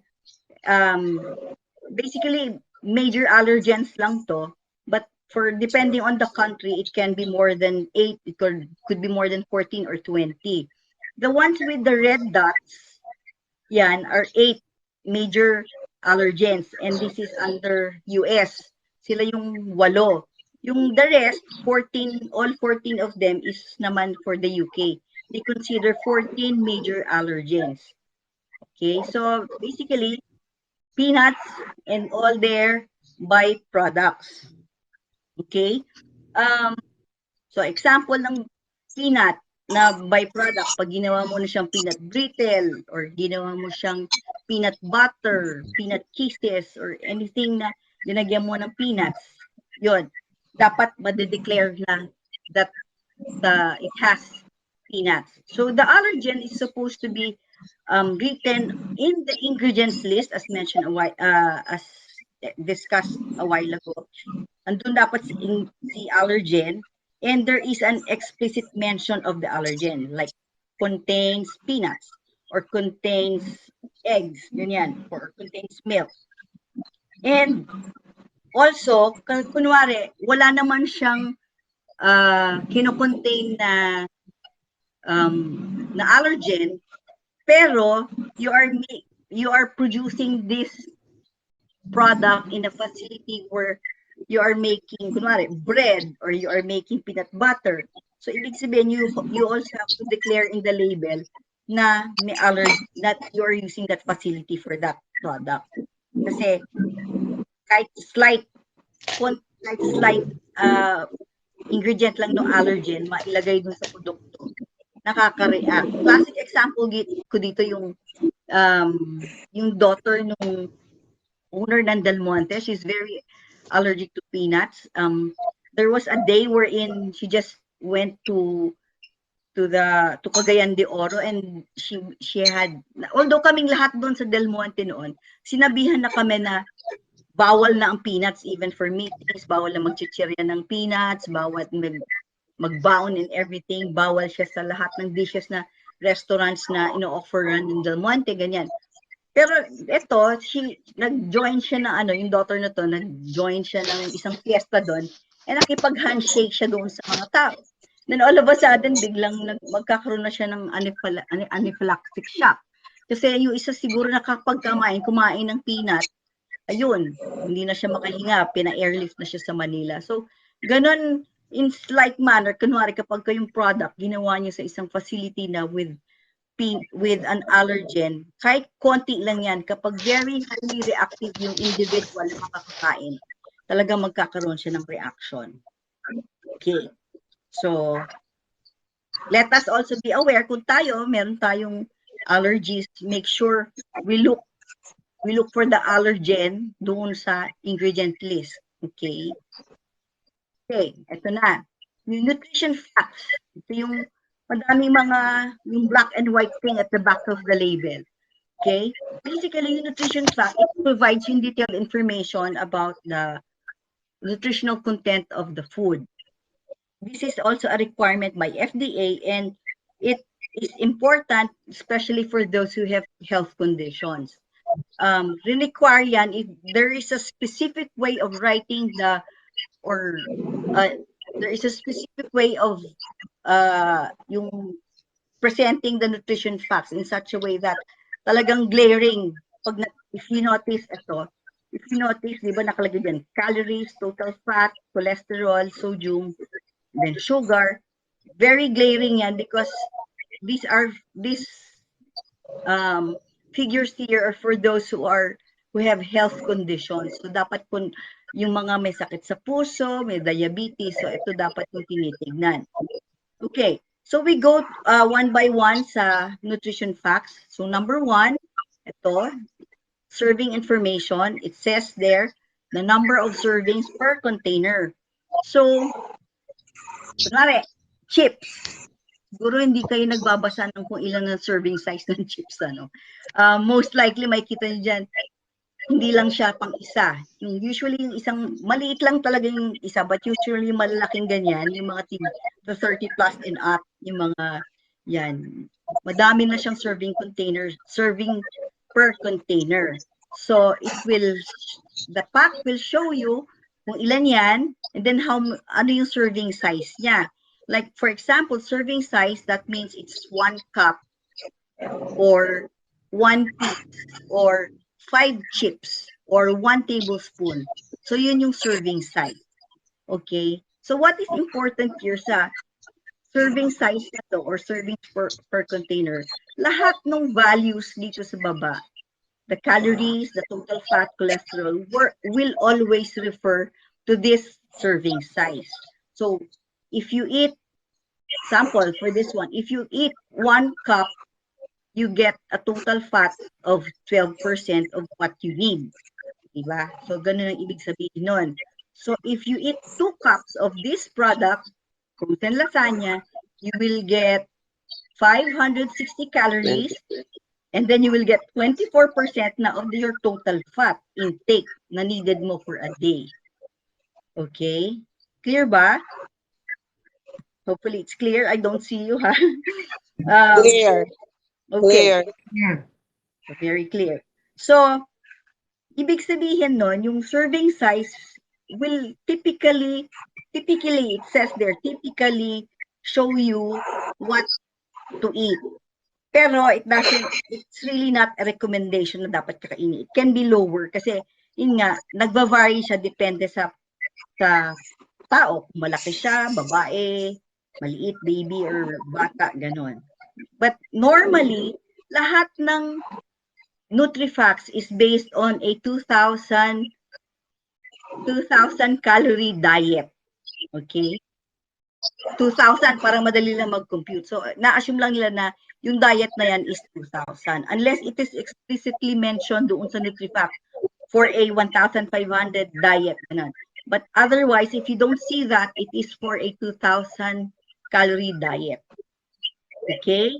basically major allergens lang to, but for depending on the country, it can be more than 8, it could be more than 14 or 20. The ones with the red dots, yan, are 8 major allergens, and this is under US. Sila yung 8. Yung the rest, 14, all 14 of them is naman for the UK. They consider 14 major allergens. Okay, so basically, peanuts and all their byproducts. Okay? So example ng peanut na byproduct, pag ginawa mo na siyang peanut brittle or ginawa mo siyang peanut butter, peanut kisses, or anything na dinagyan mo ng peanuts, yun, dapat madedeclare na that it has peanuts. So the allergen is supposed to be written in the ingredients list as mentioned as discussed a while ago. Andun dapat si allergen, and there is an explicit mention of the allergen, like contains peanuts or contains eggs, ganyan, or contains milk. And also, kunwari, wala naman siyang kinocontain na allergen, pero you are producing this product in a facility where you are making kunwari bread or you are making peanut butter. So ibig sabihin you also have to declare in the label na may allergy, that you are using that facility for that product. Kasi kahit slight ingredient lang ng allergen mailagay dun sa produkto, nakaka-react. Classic example ko dito yung daughter nung owner ng Del Monte. She's very allergic to peanuts. There was a day wherein she just went to Cagayan de Oro, and she had, although kaming lahat doon sa Del Monte noon, sinabihan na kami na bawal na ang peanuts even for meetings, bawal na magchichirya ng peanuts, bawal magbaon and everything, bawal siya sa lahat ng dishes na restaurants na ino-offeran ng Del Monte, ganyan. Pero ito, nag-join siya na yung daughter na to, nag-join siya ng isang fiesta doon, and nakipag-handshake siya doon sa mga tao. Then all of a sudden, biglang magkakaroon na siya ng anaphylactic shock. Kasi yung isa siguro na kapag kumain ng peanut, ayun, hindi na siya makahinga, pina-airlift na siya sa Manila. So, ganun, in like manner, kunwari kapag kayong product, ginawa niyo sa isang facility na with an allergen, kahit konti lang yan, kapag very highly reactive yung individual na makakakain, talagang magkakaroon siya ng reaction. Okay. So, let us also be aware kung meron tayong allergies, make sure we look for the allergen doon sa ingredient list. Okay. Okay, ito na. Yung nutrition facts. Ito yung madaming yung black and white thing at the back of the label. Okay? Basically, yung nutrition fact, it provides you detailed information about the nutritional content of the food. This is also a requirement by FDA, and it is important, especially for those who have health conditions. Require yan if there is a specific way of writing or uh, there is a specific way of yung presenting the nutrition facts in such a way that talagang glaring. If you notice ito, di ba nakalagay dyan, calories, total fat, cholesterol, sodium, then sugar, very glaring yan because these figures here are for those who have health conditions. So dapat kung yung mga may sakit sa puso, may diabetes, so ito dapat yung tinitignan. Okay, so we go one by one sa nutrition facts. So number 1, ito, serving information. It says there, the number of servings per container. So, kunwari, chips. Siguro hindi kayo nagbabasa ng kung ilan ang serving size ng chips. Most likely, may kita nyo dyan, hindi lang siya pang isa. Usually, yung isang, maliit lang talaga yung isa, but usually malaking ganyan, yung mga the 30 plus and up, yung mga, yan. Madami na siyang serving per container. So, the pack will show you kung ilan yan, and then ano yung serving size niya. Like, for example, serving size, that means it's 1 cup or 1 piece or 5 chips or 1 tablespoon. So, yun yung serving size. Okay? So, what is important here sa serving size na to or serving per container? Lahat ng values dito sa baba, the calories, the total fat, cholesterol, will always refer to this serving size. So, if you eat, sample for this one, if you eat 1 cup, you get a total fat of 12% of what you need. Diba? So, ganun ang ibig sabihin nun. So, if you eat 2 cups of this product, frozen lasagna, you will get 560 calories, and then you will get 24% na of your total fat intake na needed mo for a day. Okay? Clear ba? Hopefully it's clear. I don't see you, ha? Clear. Okay. Clear. Very clear. So, ibig sabihin nun, yung serving size will typically, it says there, typically show you what to eat. Pero it's really not a recommendation na dapat kakainin. It can be lower kasi, yun nga, nagva-vary siya depende sa tao. Malaki siya, babae, maliit, baby, or bata, ganon. But normally, lahat ng NutriFacts is based on a 2,000 calorie diet. Okay? 2,000 para madali lang mag-compute. So, na-assume lang nila na yung diet na yan is 2,000. Unless it is explicitly mentioned doon sa NutriFact for a 1,500 diet. Ganun. But otherwise, if you don't see that, it is for a 2,000 calorie diet. Okay?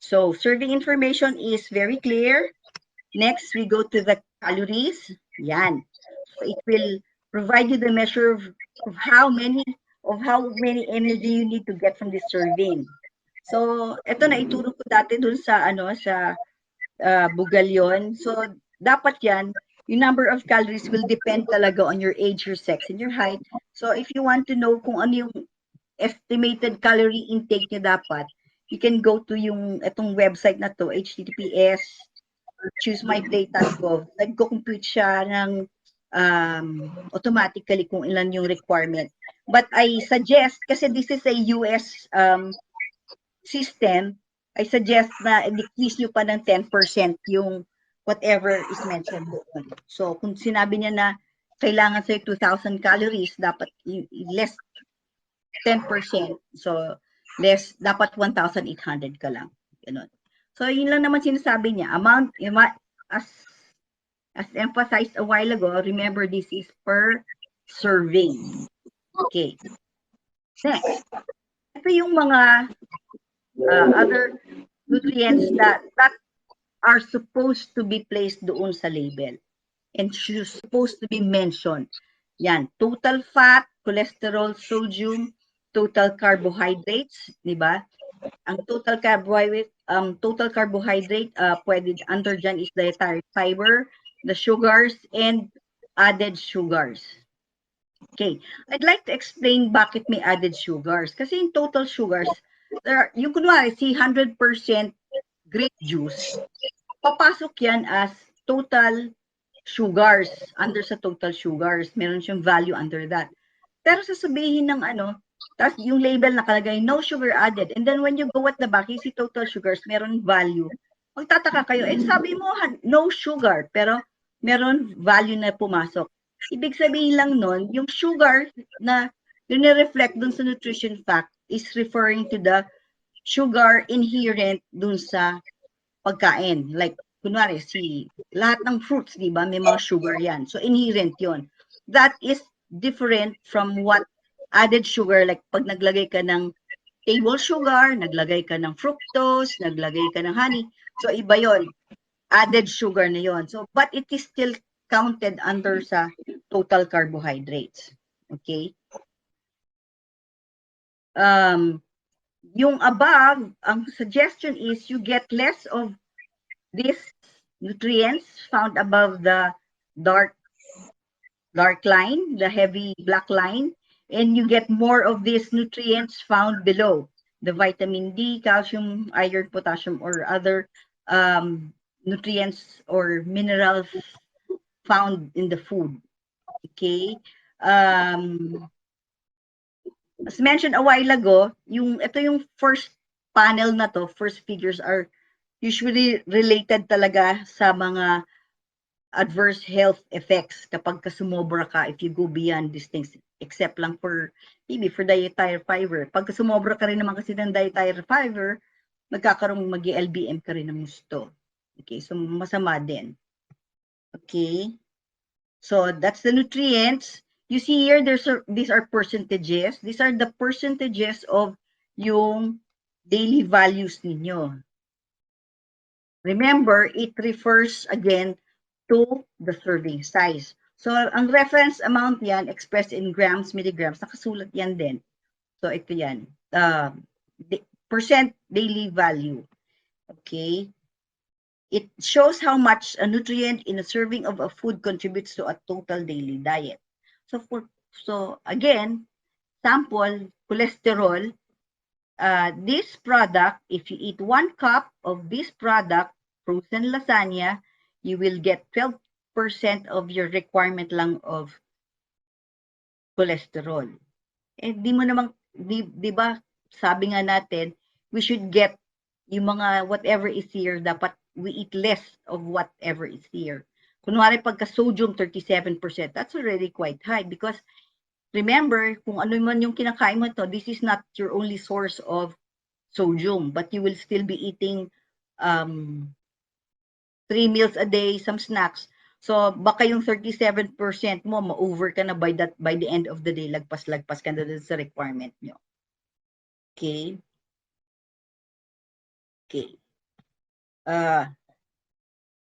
So, serving information is very clear. Next, we go to the calories. Yan. So, it will provide you the measure of how many energy you need to get from this serving. So, ito na ituro ko dati dun sa bugal yon. So, dapat yan, yung number of calories will depend talaga on your age, your sex, and your height. So, if you want to know kung ano yung estimated calorie intake nyo dapat, you can go to itong website na to, https choosemyplate.gov. Nagko-compute siya ng automatically kung ilan yung requirement. But I suggest, kasi this is a US system, I suggest na decrease nyo pa ng 10% yung whatever is mentioned doon. So, kung sinabi niya na kailangan sa'yo 2,000 calories, dapat less 10%. So, less, dapat 1,800 ka lang. Ganun. So, yun lang naman sinasabi niya. Amount, as emphasized a while ago, remember this is per serving. Okay. Next. Ito yung mga other nutrients that are supposed to be placed doon sa label and supposed to be mentioned. Yan, total fat, cholesterol, sodium, total carbohydrates, di ba? Ang total carbohydrate, pwede under dyan is dietary fiber, the sugars, and added sugars. Okay, I'd like to explain bakit may added sugars. Kasi in total sugars, yung kunwari, si 100% grape juice, papasok yan as total sugars, under sa total sugars. Meron siyang value under that. Pero sasabihin ng tapos yung label nakalagay, no sugar added. And then when you go at the back, you see total sugars, meron value. Magtataka kayo, sabi mo, no sugar, pero meron value na pumasok. Ibig sabihin lang nun, yung sugar na reflect dun sa nutrition fact is referring to the sugar inherent dun sa pagkain. Like, kunwari, lahat ng fruits, di ba, may mga sugar yan. So, inherent yon. That is different from what added sugar, like pag naglagay ka ng table sugar, naglagay ka ng fructose, naglagay ka ng honey. So, iba yon. Added sugar na yon. So, but it is still counted under sa total carbohydrates. Okay? Yung above, ang suggestion is you get less of these nutrients found above the dark line, the heavy black line, and you get more of these nutrients found below, the vitamin D, calcium, iron, potassium, or other nutrients or minerals found in the food. Okay? As mentioned a while ago, ito yung first panel na to, first figures are usually related talaga sa mga adverse health effects kapag sumobra ka if you go beyond these things, except lang for maybe for dietary fiber. Pag sumobra ka rin naman kasi ng dietary fiber, magkakaroon mag-LBM ka rin ng gusto. Okay, so masama din. Okay, so that's the nutrients. You see here, these are percentages. These are the percentages of yung daily values ninyo. Remember, it refers again to the serving size. So, ang reference amount yan, expressed in grams, milligrams, nakasulat yan din. So, ito yan. Percent daily value. Okay? It shows how much a nutrient in a serving of a food contributes to a total daily diet. So again, sample, cholesterol, this product, if you eat 1 cup of this product, frozen lasagna, you will get 12% of your requirement lang of cholesterol. Di mo namang, di ba, sabi nga natin, we should get yung mga whatever is here, dapat we eat less of whatever is here. Kunwari pagka sodium 37%, that's already quite high because remember, kung ano man yung kinakain mo to, this is not your only source of sodium, but you will still be eating 3 meals a day, some snacks. So baka yung 37% mo, ma-over ka na by the end of the day, lagpas-lagpas ka na sa requirement nyo. Okay. Okay.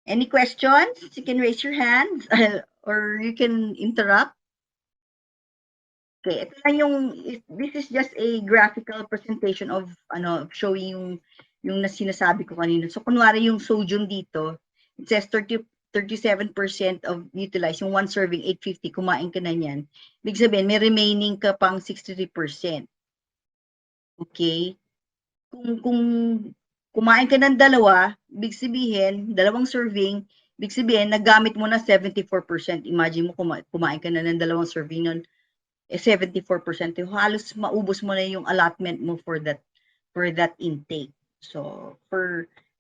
Any questions? You can raise your hand or you can interrupt. Okay, ito lang this is just a graphical presentation of showing yung sinasabi ko kanina. So kunwari yung sodium dito, it says 37% of utilized, yung 1 serving 850, kumain ka na niyan. Ibig sabihin, may remaining ka pang 63%. Okay? Kung kumain ka ng dalawa, ibig sabihin, 2 serving, ibig sabihin, nagamit mo na 74%. Imagine mo kumain ka na ng 2 serving nun, 74%. Halos maubos mo na yung allotment mo for that intake. So,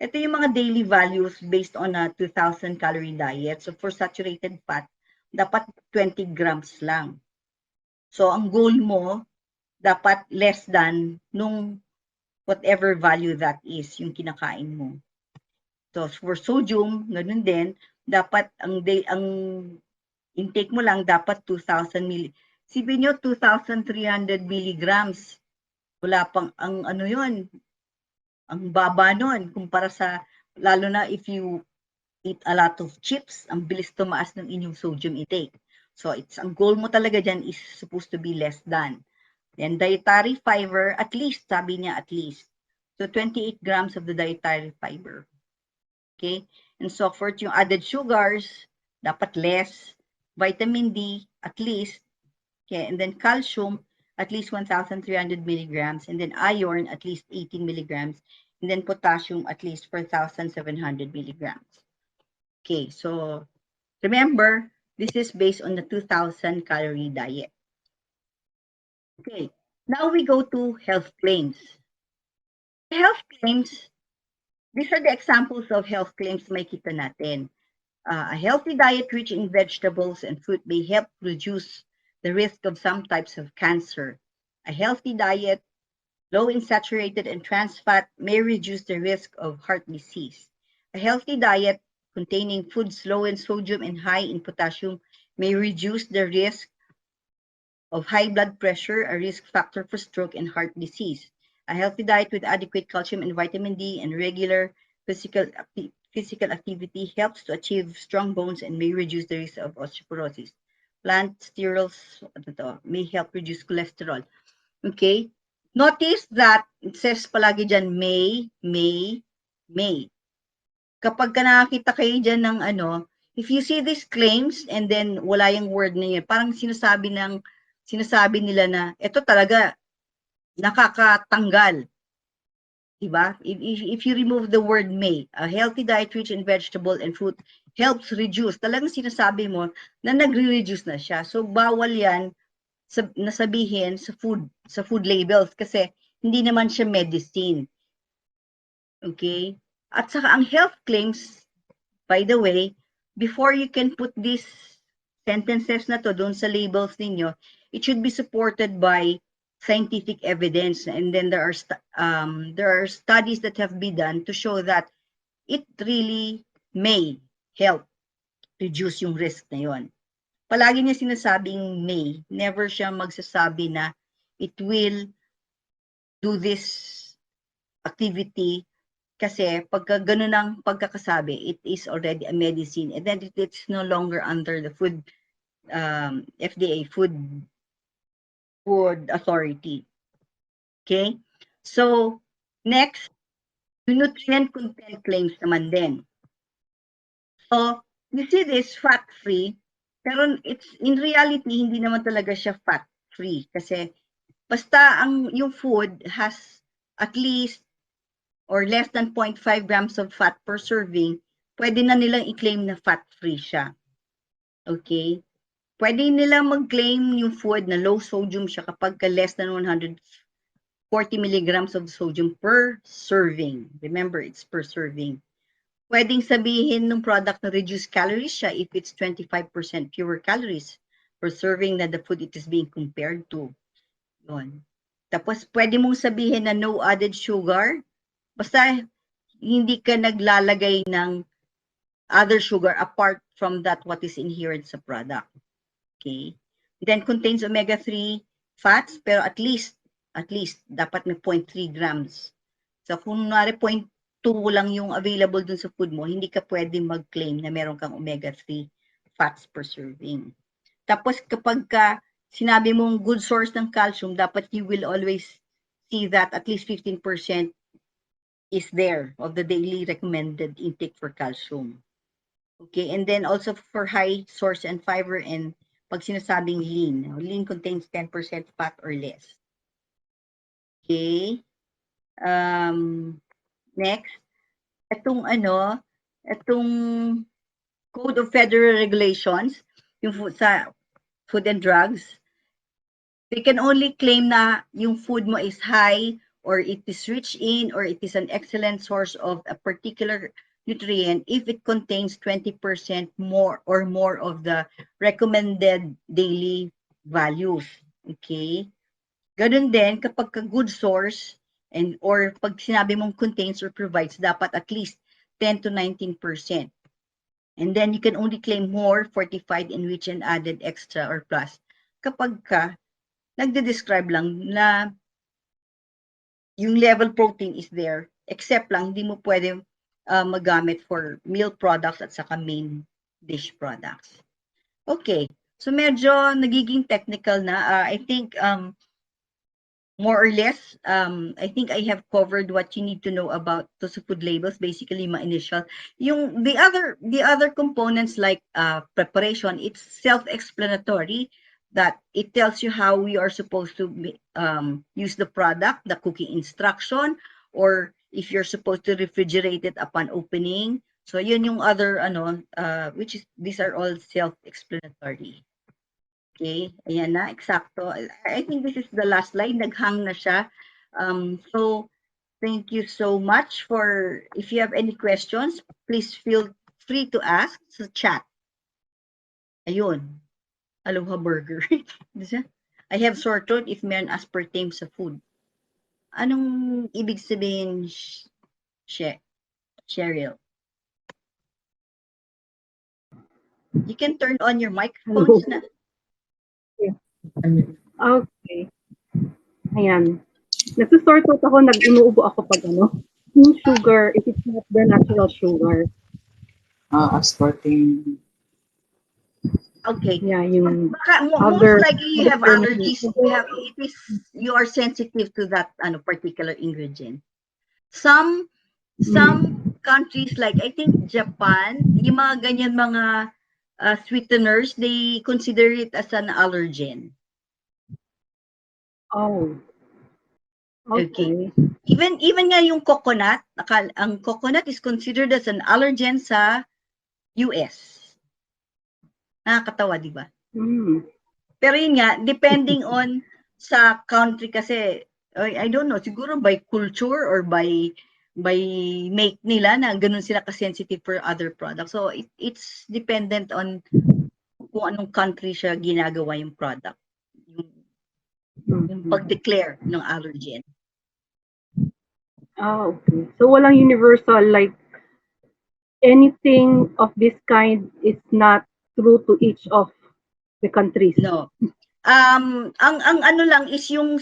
ito yung mga daily values based on a 2,000 calorie diet. So, for saturated fat, dapat 20 grams lang. So, ang goal mo, dapat less than nung whatever value that is, yung kinakain mo. So, for sodium, ganun din, dapat ang intake mo lang, dapat 2,000 ml. Sipin nyo, 2,300 milligrams. Wala pang, ang yun, ang baba nun, kumpara sa lalo na if you eat a lot of chips, ang bilis tumaas ng inyong sodium intake. So ang goal mo talaga dyan is supposed to be less than. Then dietary fiber, at least, sabi niya at least. So 28 grams of the dietary fiber. Okay? And so forth, yung added sugars, dapat less. Vitamin D, at least. Okay? And then calcium, at least 1,300 milligrams. And then iron, at least 18 milligrams. And then potassium, at least 4,700 milligrams. Okay, so remember, this is based on the 2,000 calorie diet. Okay, now we go to health claims. Health claims, these are the examples of health claims may kita natin. A healthy diet rich in vegetables and fruit may help reduce the risk of some types of cancer. A healthy diet low in saturated and trans fat may reduce the risk of heart disease. A healthy diet containing foods low in sodium and high in potassium may reduce the risk of high blood pressure, a risk factor for stroke and heart disease. A healthy diet with adequate calcium and vitamin D and regular physical activity helps to achieve strong bones and may reduce the risk of osteoporosis. Plant sterols may help reduce cholesterol. Okay? Notice that it says palagi dyan may. Kapag nakakita kayo dyan ng if you see these claims and then wala yung word na yun, parang sinasabi nila na ito talaga nakakatanggal. Diba? If you remove the word may, a healthy diet rich in vegetable and fruit helps reduce. Talagang sinasabi mo na nagre-reduce na siya. So bawal yan nasabihin sa food labels kasi hindi naman siya medicine. Okay? At saka ang health claims, by the way, before you can put these sentences na to doon sa labels ninyo, it should be supported by scientific evidence, and then there are studies that have been done to show that it really may help reduce yung risk na yon. Palagi niya sinasabing may, never siya magsasabi na it will do this activity kasi pagka ganun ang pagkakasabi, it is already a medicine and then it's no longer under the food FDA, Food Authority. Okay? So, next, nutrient content claims naman din. So, you see this fat-free, pero it's in reality, hindi naman talaga siya fat-free kasi basta yung food has at least or less than 0.5 grams of fat per serving, pwede na nilang i-claim na fat-free siya. Okay? Pwede nilang mag-claim yung food na low sodium siya kapag less than 140 milligrams of sodium per serving. Remember, it's per serving. Pwedeng sabihin ng product na reduced calories siya if it's 25% fewer calories per serving na the food it is being compared to. Yun. Tapos, pwede mong sabihin na no added sugar. Basta, hindi ka naglalagay ng other sugar apart from that what is inherent sa product. Okay? Then contains omega-3 fats, pero at least, dapat may 0.3 grams. So, kung nari 0.2 lang yung available dun sa food mo, hindi ka pwede mag-claim na meron kang omega-3 fats per serving. Tapos, kapag sinabi mong good source ng calcium, dapat you will always see that at least 15% is there of the daily recommended intake for calcium. Okay, and then also for high source and fiber and pag sinasabing lean contains 10% fat or less. Okay. Next, itong Code of Federal Regulations, yung sa Food and Drugs, they can only claim na yung food mo is high or it is rich in or it is an excellent source of a particular nutrient if it contains 20% more or more of the recommended daily values. Okay? Ganun din, kapag good source and or pag sinabi mong contains or provides, dapat at least 10 to 19%. And then you can only claim more, fortified, enriched, and added extra or plus kapag nagde-describe lang na yung level protein is there, except lang hindi mo pwede magamit for meal products at saka main dish products. Okay, so medyo nagiging technical na. I think more or less, I think I have covered what you need to know about those food labels, basically my initial. Yung the other components like preparation, it's self-explanatory that it tells you how you are supposed to use the product, the cooking instruction, or if you're supposed to refrigerate it upon opening. So yun yung other which is these are all self-explanatory. Okay, ayan na, eksakto. I think this is the last slide, naghang na siya. So, thank you so much for, if you have any questions, please feel free to ask sa chat. Ayun, Aloha Burger. I have sore throat if meron aspartame sa food. Anong ibig sabihin, Cheryl? You can turn on your microphones na. Okay. Ayan. Nagsusort out ako, nag-inuubo ako pag yung sugar, if it's not the natural sugar. Aspartame. Okay. Yeah, yung Most likely you have allergies. You are sensitive to that particular ingredient. Some countries like I think Japan, yung mga ganyan mga sweeteners, they consider it as an allergen. Oh. Okay. Even nga yung coconut, ang coconut is considered as an allergen sa US. Nakakatawa, di ba? Pero yun nga, depending on sa country kasi, I don't know, siguro by culture or by make nila na ganun sila ka-sensitive for other products. So, it's dependent on kung anong country siya ginagawa yung product. Yung pag-declare ng allergen. Okay. So, walang universal, like, anything of this kind is not true to each of the countries. No. Ang ano lang is yung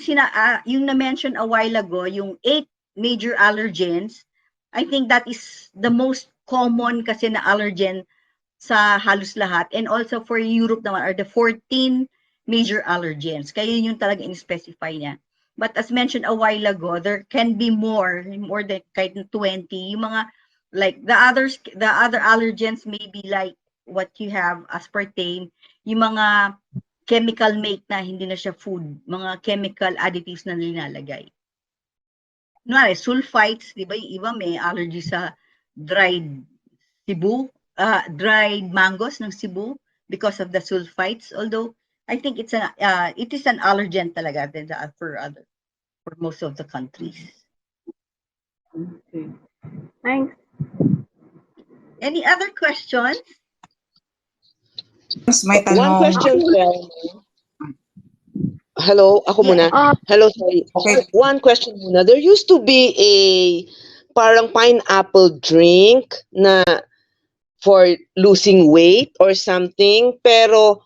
na-mention a while ago, yung 8 major allergens. I think that is the most common kasi na allergen sa halos lahat. And also for Europe naman are the 14 major allergens. Kaya yun yung talaga in-specify niya. But as mentioned a while ago, there can be more than kahit 20. Yung mga like the other allergens may be like what you have, aspartame, yung mga chemical make na hindi na siya food, mga chemical additives na nilalagay. Kunwari, sulfites, di ba? Yung iba may allergy sa dried mangoes ng Cebu because of the sulfites. Although, I think it is an allergen talaga for most of the countries. Okay. Thanks. Any other questions? May tanong. One question, sir. Hello, ako muna. Hello, sorry. Okay. One question muna. There used to be a parang pineapple drink na for losing weight or something, pero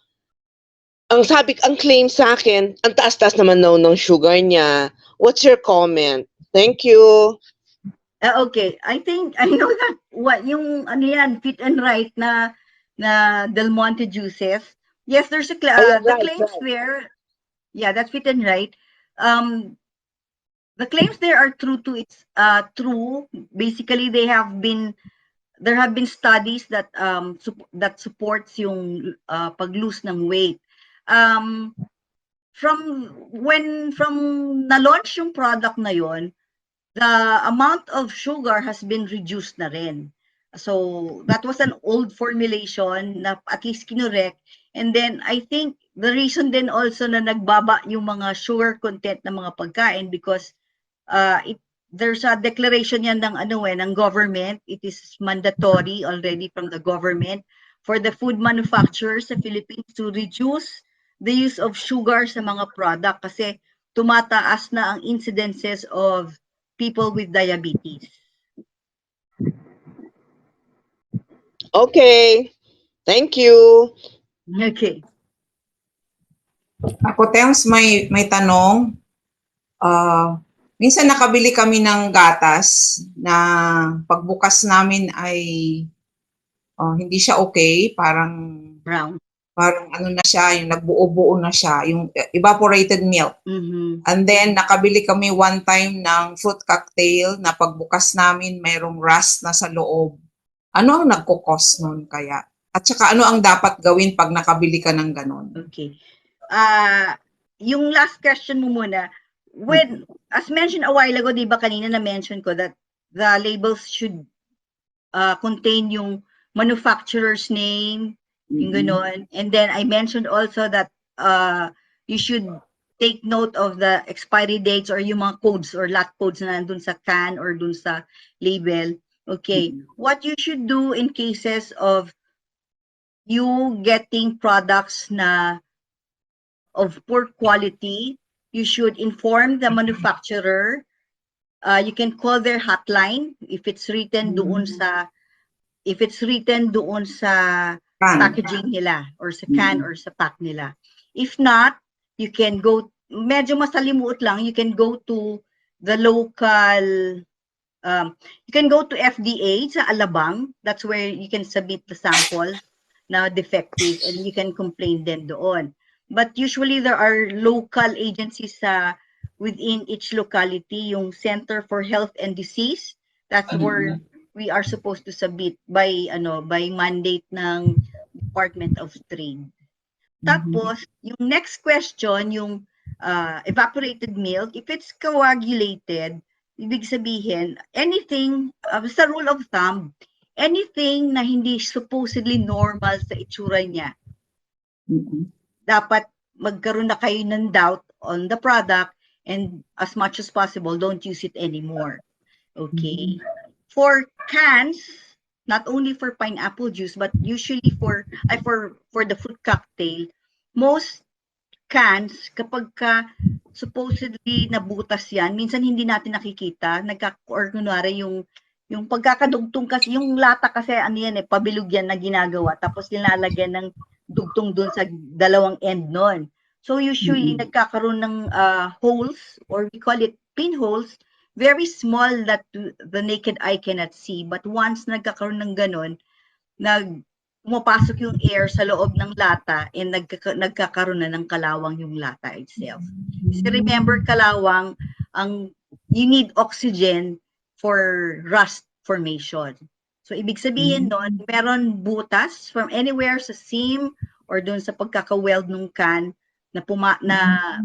ang claim sa akin, ang taas-taas naman ng sugar niya. What's your comment? Thank you. Okay, I think I know that what yung ano yan, Fit and Right na Del Monte juices. Yes, there's a the claims there. Yeah, that's Fit and Right. The claims there are true to its true. Basically, there have been studies that that supports yung pag-lose ng weight. From na-launch yung product na yon, the amount of sugar has been reduced na rin. So that was an old formulation na at least kinorek. And then I think the reason din also na nagbaba yung mga sugar content ng mga pagkain because there's a declaration yan ng government. It is mandatory already from the government for the food manufacturers sa Philippines to reduce the use of sugar sa mga product kasi tumataas na ang incidences of people with diabetes. Okay. Thank you. Okay. Ako, Tems, may tanong. Minsan nakabili kami ng gatas na pagbukas namin ay hindi siya okay, parang Brown. ano na siya, yung nagbuo-buo na siya, yung evaporated milk. Mhm. And then nakabili kami one time ng fruit cocktail na pagbukas namin mayroong rust na sa loob. Ano ang nagko-cause nun kaya? At saka ano ang dapat gawin pag nakabili ka ng ganon? Okay. Yung last question mo muna, when, as mentioned a while ago, di ba kanina na-mention ko that the labels should contain yung manufacturer's name, yung ganon. And then I mentioned also that you should take note of the expiry dates or yung mga codes or lot codes na nandun sa can or dun sa label. Okay. What you should do in cases of you getting products na of poor quality, you should inform the manufacturer. You can call their hotline if it's written doon sa Can. packaging nila or sa can or sa pack nila. If not, you can go, medyo masalimuot lang, you can go to the local, you can go to FDA sa Alabang. That's where you can submit the samples na defective and you can complain din doon. But usually there are local agencies within each locality, yung Center for Health and Disease. That's where we are supposed to submit by mandate ng Department of Trade. Tapos, yung next question, yung evaporated milk, if it's coagulated, ibig sabihin, anything, sa rule of thumb, anything na hindi supposedly normal sa itsura niya, dapat magkaroon na kayo ng doubt on the product and as much as possible, don't use it anymore. Okay. For cans, not only for pineapple juice, but usually for the fruit cocktail, most cans, kapag supposedly nabutas yan, minsan hindi natin nakikita, or kunwari yung pagkakadugtong kasi, yung lata kasi ano yan pabilog yan na ginagawa, tapos nilalagyan ng dugtong dun sa dalawang end nun. So usually nagkakaroon ng holes, or we call it pinholes, very small that the naked eye cannot see. But once nagkakaroon ng ganon, pumapasok yung air sa loob ng lata and nagkakaroon na ng kalawang yung lata itself. So remember, kalawang, you need oxygen for rust formation. So ibig sabihin nun, meron butas from anywhere sa seam or doon sa pagkaka-weld ng can na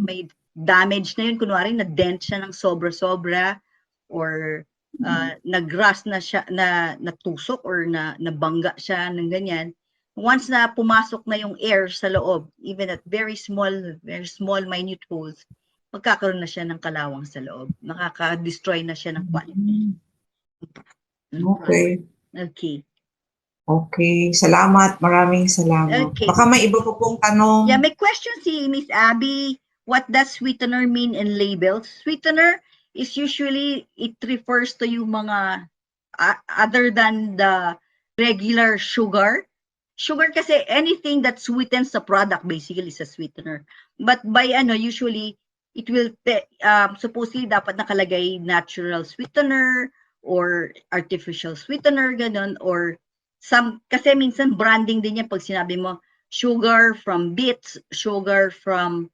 may damage na yun, kunwari na dent siya ng sobra-sobra or nag-rust na siya, na natusok or nabangga siya ng ganyan. Once na pumasok na yung air sa loob, even at very small minute holes, magkakaroon na siya ng kalawang sa loob. Nakaka-destroy na siya ng quality. Okay. Okay. Okay. Salamat. Maraming salamat. Okay. Baka may iba po pong tanong. Yeah, may question si Miss Abby. What does sweetener mean in labels? Sweetener is usually, it refers to yung mga other than the regular sugar. Sugar kasi anything that sweetens the product basically is a sweetener. But by usually it will supposedly dapat nakalagay natural sweetener or artificial sweetener ganon, or kasi minsan branding din yan pag sinabi mo sugar from beets, sugar from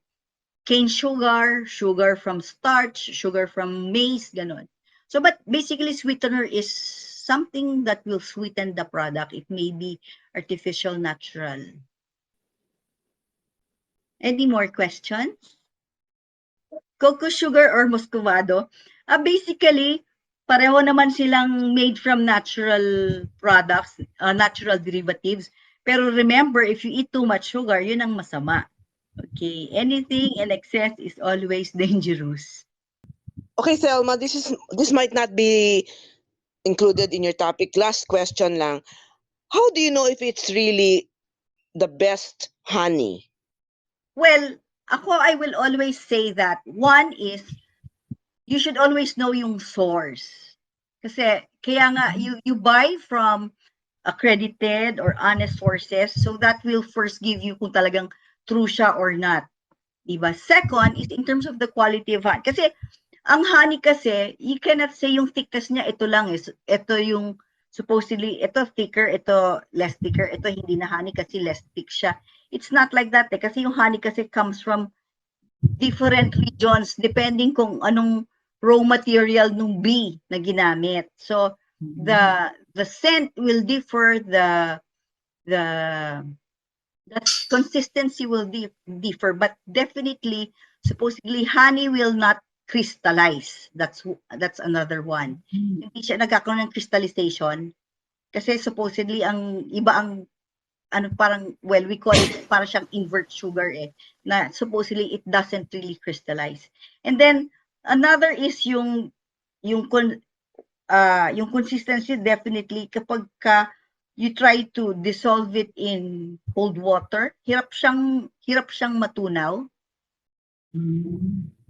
cane sugar, sugar from starch, sugar from maize, ganon. So, but basically sweetener is something that will sweeten the product. It may be artificial, natural. Any more questions? Cocoa sugar or muscovado? Basically, pareho naman silang made from natural products, natural derivatives. Pero remember, if you eat too much sugar, yun ang masama. Okay, anything in excess is always dangerous. Okay, Thelma, this might not be included in your topic. Last question lang. How do you know if it's really the best honey? Well, I will always say that one is you should always know yung source. Kasi kaya nga you buy from accredited or honest sources, so that will first give you kung talagang true siya or not. Diba? Second is in terms of the quality of honey. Kasi ang honey kasi, you cannot say yung thickness niya, ito lang eh. Ito yung supposedly, ito thicker, ito less thicker, ito hindi na honey kasi less thick siya. It's not like that eh. Kasi yung honey kasi comes from different regions depending kung anong raw material nung bee na ginamit. So, the scent will differ, the consistency will differ, but definitely, supposedly, honey will not crystallize. That's another one. Hindi siya nagkakaroon ng crystallization kasi supposedly ang iba ang ano parang, well, we call it parang siyang invert sugar eh, na supposedly it doesn't really crystallize. And then another is yung consistency, definitely kapag you try to dissolve it in cold water, hirap siyang matunaw.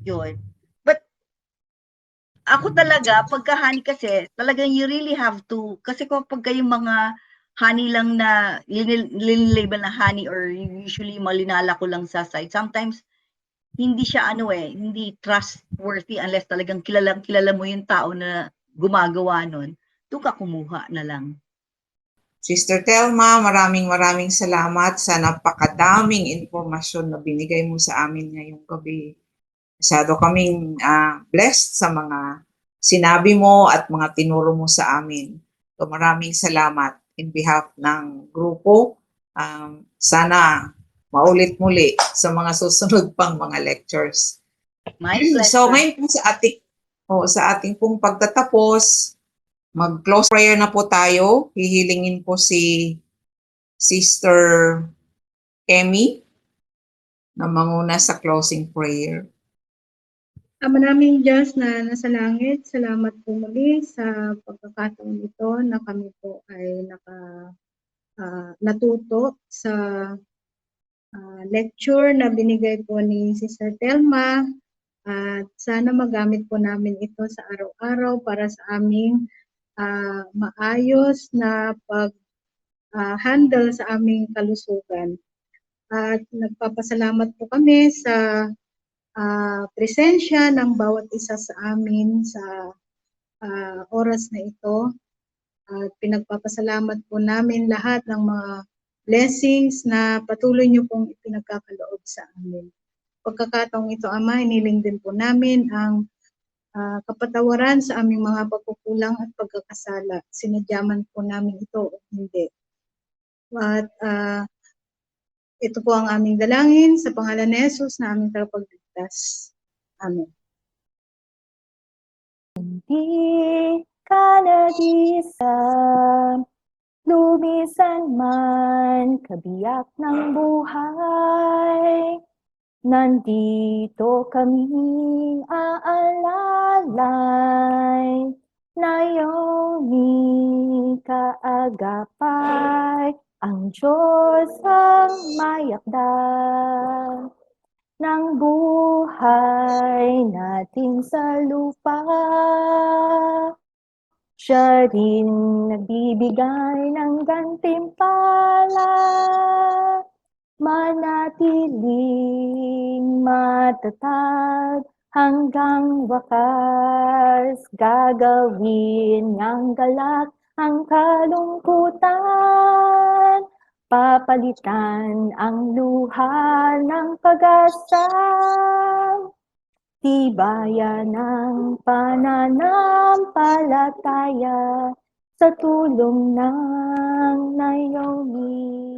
Yun. But ako talaga, pagka honey kasi, talagang you really have to, kasi kapag yung mga honey lang na linilabel na honey or usually malinala ko lang sa site, sometimes hindi siya hindi trustworthy unless talagang kilala mo yung tao na gumagawa nun, doon ka kumuha na lang. Sister Thelma, maraming salamat sa napakadaming impormasyon na binigay mo sa amin ngayong gabi. Masyado kaming blessed sa mga sinabi mo at mga tinuro mo sa amin. So maraming salamat in behalf ng grupo. Sana maulit muli sa mga susunod pang mga lectures. My pleasure. So ngayon po sa ating pong pagtatapos, mag-close prayer na po tayo. Hihilingin po si Sister Emmy na manguna sa closing prayer. Ama naming Diyos na nasa langit, salamat po muli sa pagkakataon ito na kami po ay natuto sa lecture na binigay po ni Sister Thelma. At sana magamit po namin ito sa araw-araw para sa aming maayos na pag-handle sa aming kalusugan. At nagpapasalamat po kami sa presensya ng bawat isa sa amin sa oras na ito. At pinagpapasalamat po namin lahat ng mga blessings na patuloy niyo pong ipinagkakaloob sa amin. Pagkakataong ito, Ama, hiniling din po namin ang kapatawaran sa aming mga pagkukulang at pagkakasala. Sinadyaman po namin ito o hindi. At ito po ang aming dalangin sa pangalan ni Jesus na aming tagapagligtas. Amen. Di ka nag-isa, lumisan man, kabiyak ng buhay. Nandito kaming aalalay, Naomi kaagapay, ang Diyos ang mayakda ng buhay natin sa lupa. Siya rin nagbibigay ng gantimpala, manatiling matatag hanggang wakas, gagawin ng galak ang kalungkutan, papalitan ang luha ng pag-asa, tibayan ng pananampalataya sa tulong ng Naomi.